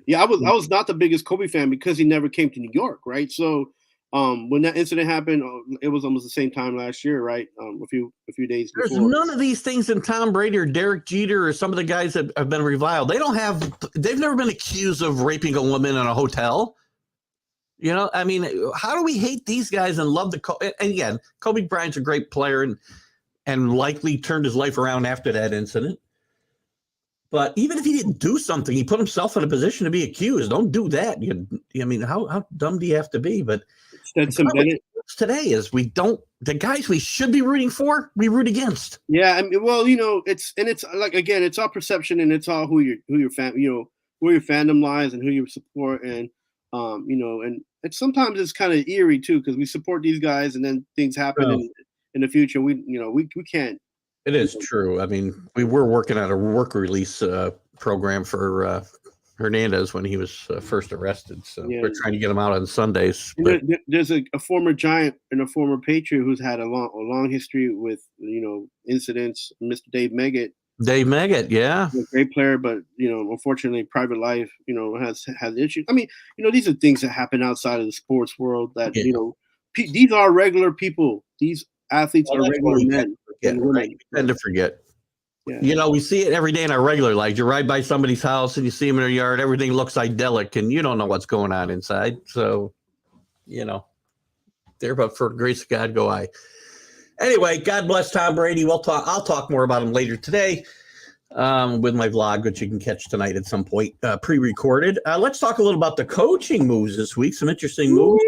Yeah, I was not the biggest Kobe fan because he never came to New York, right? So when that incident happened, it was almost the same time last year, right? A few days before. There's none of these things in Tom Brady or Derek Jeter or some of the guys that have been reviled. They've never been accused of raping a woman in a hotel. I mean, how do we hate these guys and love and again, Kobe Bryant's a great player and likely turned his life around after that incident. But even if he didn't do something, he put himself in a position to be accused. Don't do that. How dumb do you have to be? But today is the guys we should be rooting for, we root against. Yeah, I mean, well, it's like, again, it's all perception, and it's all who your where your fandom lies and who you support, and and it's sometimes it's kind of eerie too, because we support these guys and then things happen in the future. We can't. It is true. I mean, we were working on a work release program for Hernandez when he was first arrested. So we're trying to get him out on Sundays. There's a former Giant and a former Patriot who's had a long history with incidents. Mr. Dave Meggett. Dave Meggett, yeah, a great player, but unfortunately, private life has issues. I mean, these are things that happen outside of the sports world. That these are regular people. These athletes are regular men. Right. We tend to forget. Yeah. We see it every day in our regular life. You ride by somebody's house and you see them in their yard. Everything looks idyllic, and you don't know what's going on inside. So, there, but for the grace of God, go I. Anyway, God bless Tom Brady. I'll talk more about him later today with my vlog, which you can catch tonight at some point, pre-recorded. Let's talk a little about the coaching moves this week. Some interesting moves.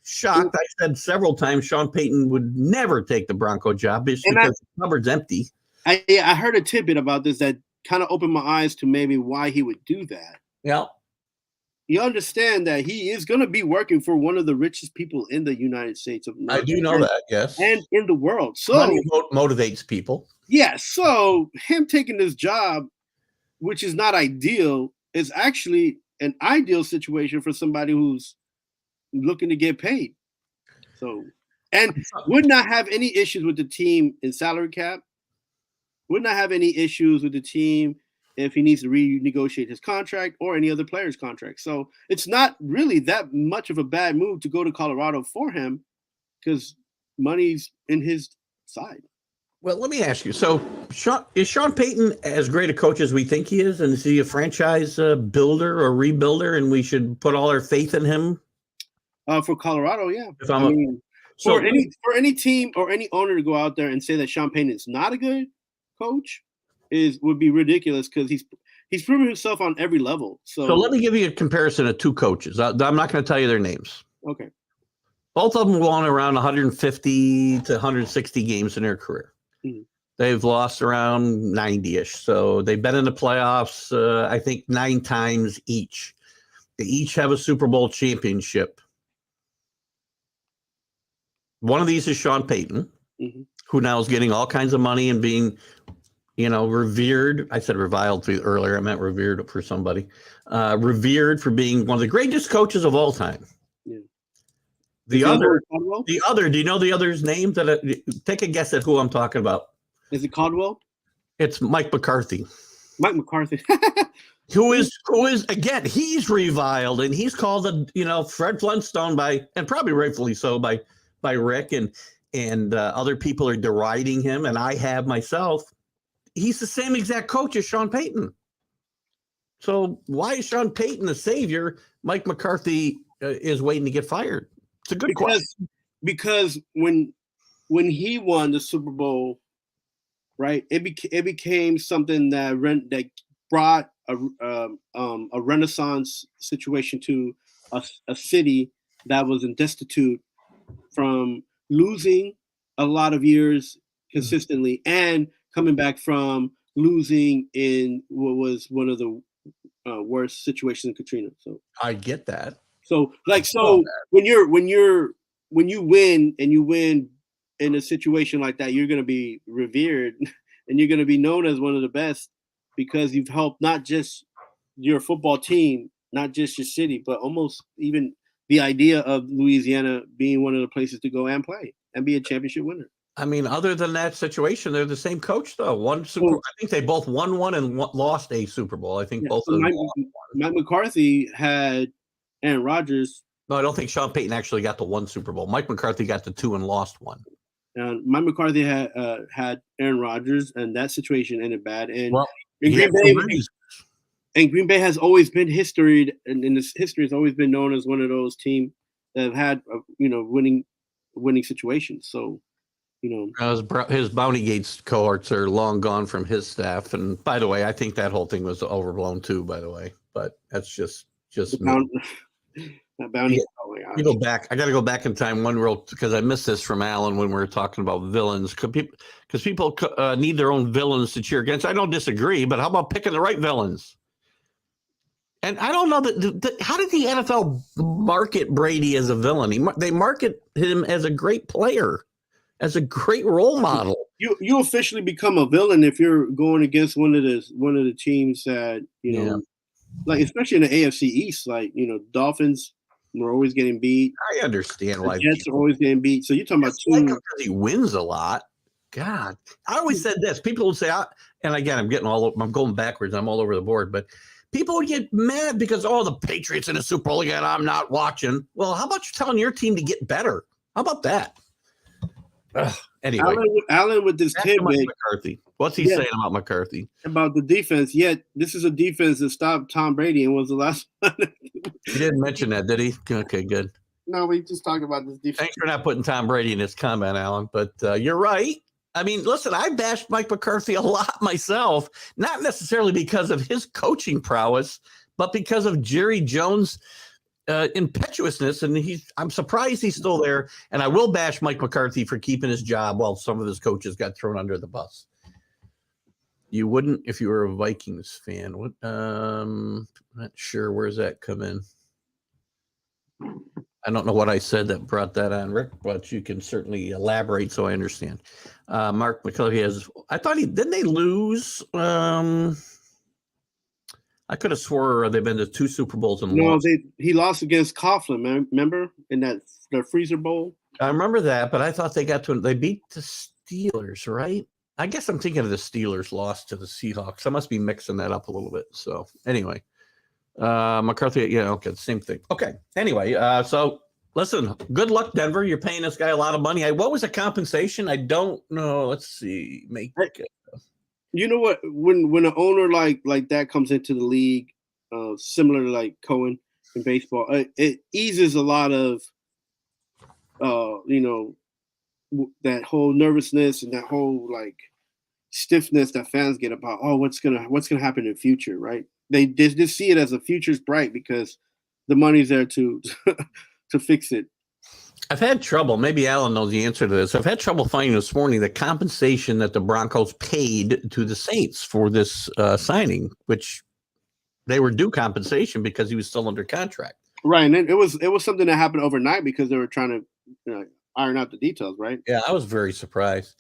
Shocked. I said several times Sean Payton would never take the Bronco job because the cupboard's empty. I heard a tidbit about this that kind of opened my eyes to maybe why he would do that. Yeah. You understand that he is going to be working for one of the richest people in the United States of America. I do know that, yes. And in the world. So money motivates people. Yeah. So him taking this job, which is not ideal, is actually an ideal situation for somebody who's looking to get paid. So, and would not have any issues with the team in salary cap. Would not have any issues with the team if he needs to renegotiate his contract or any other player's contract. So it's not really that much of a bad move to go to Colorado for him because money's in his side. Well, let me ask you. So is Sean Payton as great a coach as we think he is? And is he a franchise builder or rebuilder, and we should put all our faith in him? For Colorado, yeah. For any team or any owner to go out there and say that Sean Payton is not a good coach would be ridiculous because he's proven himself on every level. So let me give you a comparison of two coaches. I'm not going to tell you their names. Okay. Both of them won around 150 to 160 games in their career. Mm-hmm. They've lost around 90-ish. So they've been in the playoffs, I think, 9 times each. They each have a Super Bowl championship. One of these is Sean Payton, mm-hmm. who now is getting all kinds of money and being, revered. I said reviled earlier. I meant revered for somebody. Revered for being one of the greatest coaches of all time. Yeah. The other, do you know the other's name? Take a guess at who I'm talking about. Is it Caldwell? It's Mike McCarthy. Mike McCarthy. who is again, he's reviled and he's called Fred Flintstone and probably rightfully so by Rick and other people are deriding him, and I have myself. He's the same exact coach as Sean Payton. So why is Sean Payton the savior? Mike McCarthy is waiting to get fired. It's a good question. Because when he won the Super Bowl, right, it became something that brought a renaissance situation to a city that was destitute from losing a lot of years consistently and coming back from losing in what was one of the worst situations in Katrina. So I get that. So when you win and you win in a situation like that, you're going to be revered and you're going to be known as one of the best because you've helped not just your football team, not just your city, but almost even the idea of Louisiana being one of the places to go and play and be a championship winner. I mean, other than that situation, they're the same coach, though. I think they both won one and lost a Super Bowl. I think both of them. Mike McCarthy had Aaron Rodgers. No, I don't think Sean Payton actually got to one Super Bowl. Mike McCarthy got to 2 and lost 1. And Mike McCarthy had Aaron Rodgers, and that situation ended bad. And Green Bay has always been history, and in this history has always been known as one of those teams that have had winning situations. So. His Bounty Gates cohorts are long gone from his staff. And by the way, I think that whole thing was overblown too, by the way. But that's just me. Bounty. You go back. I got to go back in time because I missed this from Alan when we were talking about villains. Because people need their own villains to cheer against. I don't disagree, but how about picking the right villains? And I don't know how did the NFL market Brady as a villain? They market him as a great player. As a great role model. You officially become a villain if you're going against one of the teams that like especially in the AFC East, like Dolphins were always getting beat. I understand why Jets are always getting beat. So you're talking about two. Because he wins a lot. God, I always said this. People would say, and again, I'm going backwards. I'm all over the board, but people would get mad because the Patriots in the Super Bowl again. I'm not watching. Well, how about you telling your team to get better? How about that? Anyway, Alan with this tidbit. McCarthy. What's he saying about McCarthy? About the defense. Yet this is a defense that stopped Tom Brady and was the last one. He didn't mention that, did he? Okay, good. No, we just talked about this defense. Thanks for not putting Tom Brady in his comment, Alan. But you're right. I mean, listen, I bashed Mike McCarthy a lot myself, not necessarily because of his coaching prowess, but because of Jerry Jones' impetuousness, and I'm surprised he's still there. And I will bash Mike McCarthy for keeping his job while some of his coaches got thrown under the bus. You wouldn't if you were a Vikings fan. What? Not sure. Where's that come in? I don't know what I said that brought that on, Rick, but you can certainly elaborate so I understand. Mark McCarthy I thought didn't they lose? I could have swore they've been to 2 Super Bowls and lost. He lost against Coughlin, man. Remember in the Freezer Bowl? I remember that, but I thought they beat the Steelers, right? I guess I'm thinking of the Steelers lost to the Seahawks. I must be mixing that up a little bit. So anyway, McCarthy, okay, same thing. Okay, anyway, so listen, good luck, Denver. You're paying this guy a lot of money. What was the compensation? I don't know. Let's see. You know what? When an owner like that comes into the league, similar to like Cohen in baseball, it eases a lot of, that whole nervousness and that whole like stiffness that fans get about what's gonna happen in the future, right? They just see it as the future's bright because the money's there to to fix it. I've had trouble. Maybe Alan knows the answer to this. I've had trouble finding this morning the compensation that the Broncos paid to the Saints for this signing, which they were due compensation because he was still under contract. Right, and it was something that happened overnight because they were trying to iron out the details, right? Yeah, I was very surprised.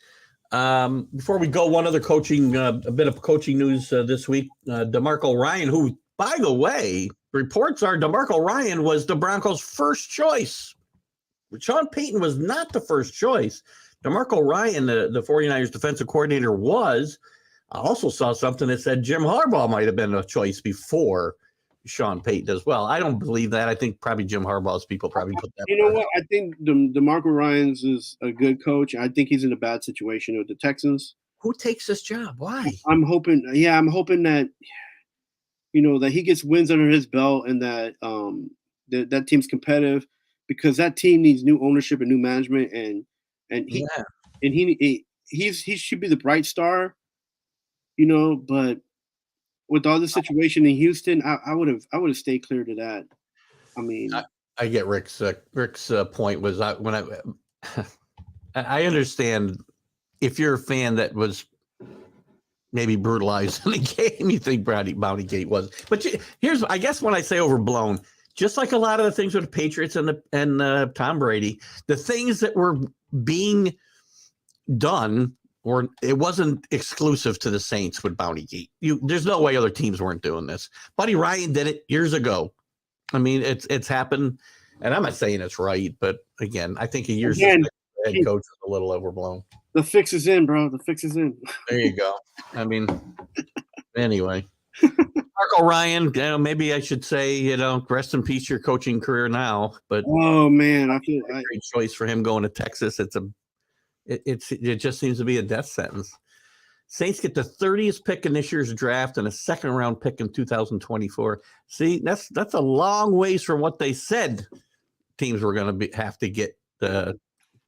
Before we go, one other coaching, a bit of coaching news this week. DeMarco Ryan, who, by the way, reports are DeMarco Ryan was the Broncos' first choice. Sean Payton was not the first choice. DeMarco Ryan, the 49ers defensive coordinator, was. I also saw something that said Jim Harbaugh might have been a choice before Sean Payton as well. I don't believe that. I think probably Jim Harbaugh's people probably put that. You know what? I think DeMarco Ryans is a good coach. I think he's in a bad situation with the Texans. Who takes this job? Why? I'm hoping that that he gets wins under his belt and that that team's competitive because that team needs new ownership and new management and he should be the bright star, but with all the situation in Houston, I would have stayed clear to that. I mean, I get Rick's point was I understand if you're a fan that was maybe brutalized in the game, you think Bountygate was. But here's, I guess, when I say overblown, just like a lot of the things with the Patriots and Tom Brady, the things that were being done, or it wasn't exclusive to the Saints with Bountygate. There's no way other teams weren't doing this. Buddy Ryan did it years ago. I mean, it's happened, and I'm not saying it's right, but again, I think a year's head coach is a little overblown. The fix is in, bro. The fix is in. There you go. I mean, anyway. Marco Ryan, maybe I should say, rest in peace your coaching career now. But oh man, I feel a great choice for him going to Texas. It just seems to be a death sentence. Saints get the 30th pick in this year's draft and a second round pick in 2024. See, that's a long ways from what they said teams were going to have to get to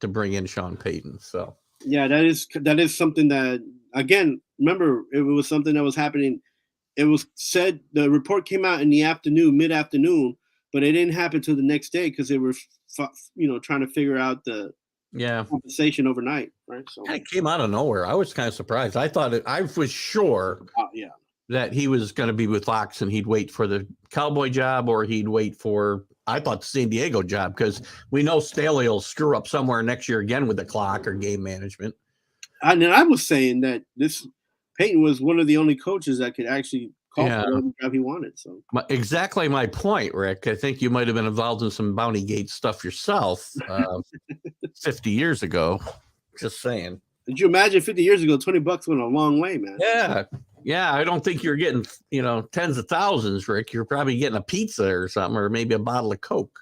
bring in Sean Payton. So yeah, that is something that, again, remember, it was something that was happening. It was said, the report came out in the afternoon, mid-afternoon, but it didn't happen till the next day because they were, trying to figure out the compensation overnight, right? So it came out of nowhere. I was kind of surprised. I was sure that he was going to be with Locks and he'd wait for the Cowboy job or he'd wait for, I thought, the San Diego job, because we know Staley will screw up somewhere next year again with the clock or game management. And then I was saying that Payton was one of the only coaches that could actually call for the job he wanted. So exactly my point, Rick. I think you might have been involved in some Bountygate stuff yourself 50 years ago. Just saying. Did you imagine 50 years ago, $20 went a long way, man? Yeah. I don't think you're getting, tens of thousands, Rick. You're probably getting a pizza or something, or maybe a bottle of Coke.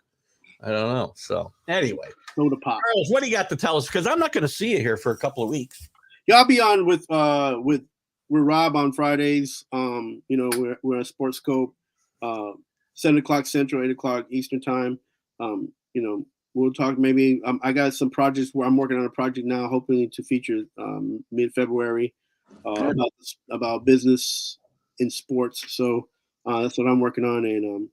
I don't know. So anyway, soda pop. Carlos, what do you got to tell us? Because I'm not going to see you here for a couple of weeks. Yeah, I'll be on with Rob on Fridays. We're at Sports Scope, 7 o'clock Central, 8 o'clock Eastern time. We'll talk maybe. I got some projects where I'm working on a project now, hoping to feature mid-February about business in sports. So that's what I'm working on, and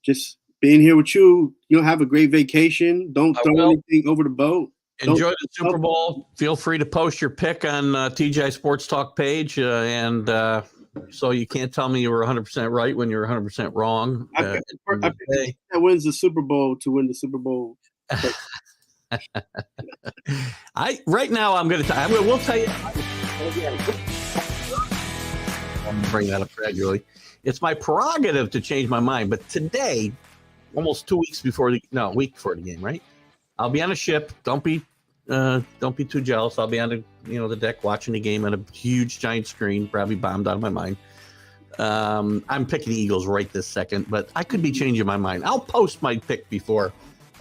just being here with you. Have a great vacation. Don't throw anything over the boat. Enjoy the Super Bowl. Feel free to post your pick on TGI Sports Talk page, and so you can't tell me you were 100% right when you're 100% wrong. I picked that wins the Super Bowl to win the Super Bowl. Right now I'm going to. We'll tell you. I'm going to bring that up gradually. It's my prerogative to change my mind, but today, almost 2 weeks before a week before the game, right? I'll be on a ship. Don't be too jealous. I'll be on the deck watching the game on a huge giant screen, probably bombed out of my mind. I'm picking the Eagles right this second, but I could be changing my mind. I'll post my pick before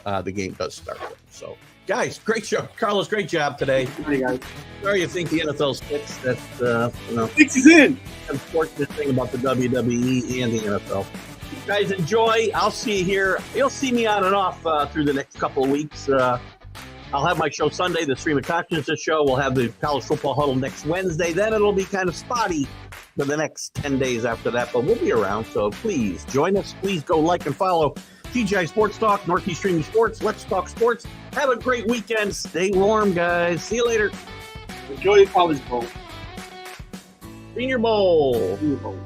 the game does start. So, guys, great show. Carlos, great job today. Hey, guys. Sorry you think the NFL's fixed. That's fix is in. Unfortunate thing about the WWE and the NFL. Guys, enjoy. I'll see you here. You'll see me on and off through the next couple of weeks. I'll have my show Sunday, the Stream of Consciousness show. We'll have the College Football Huddle next Wednesday. Then it'll be kind of spotty for the next 10 days after that, but we'll be around. So please join us. Please go like and follow TGI Sports Talk, Northeast Streaming Sports. Let's talk sports. Have a great weekend. Stay warm, guys. See you later. Enjoy your College Bowl. Senior Bowl. Senior Bowl.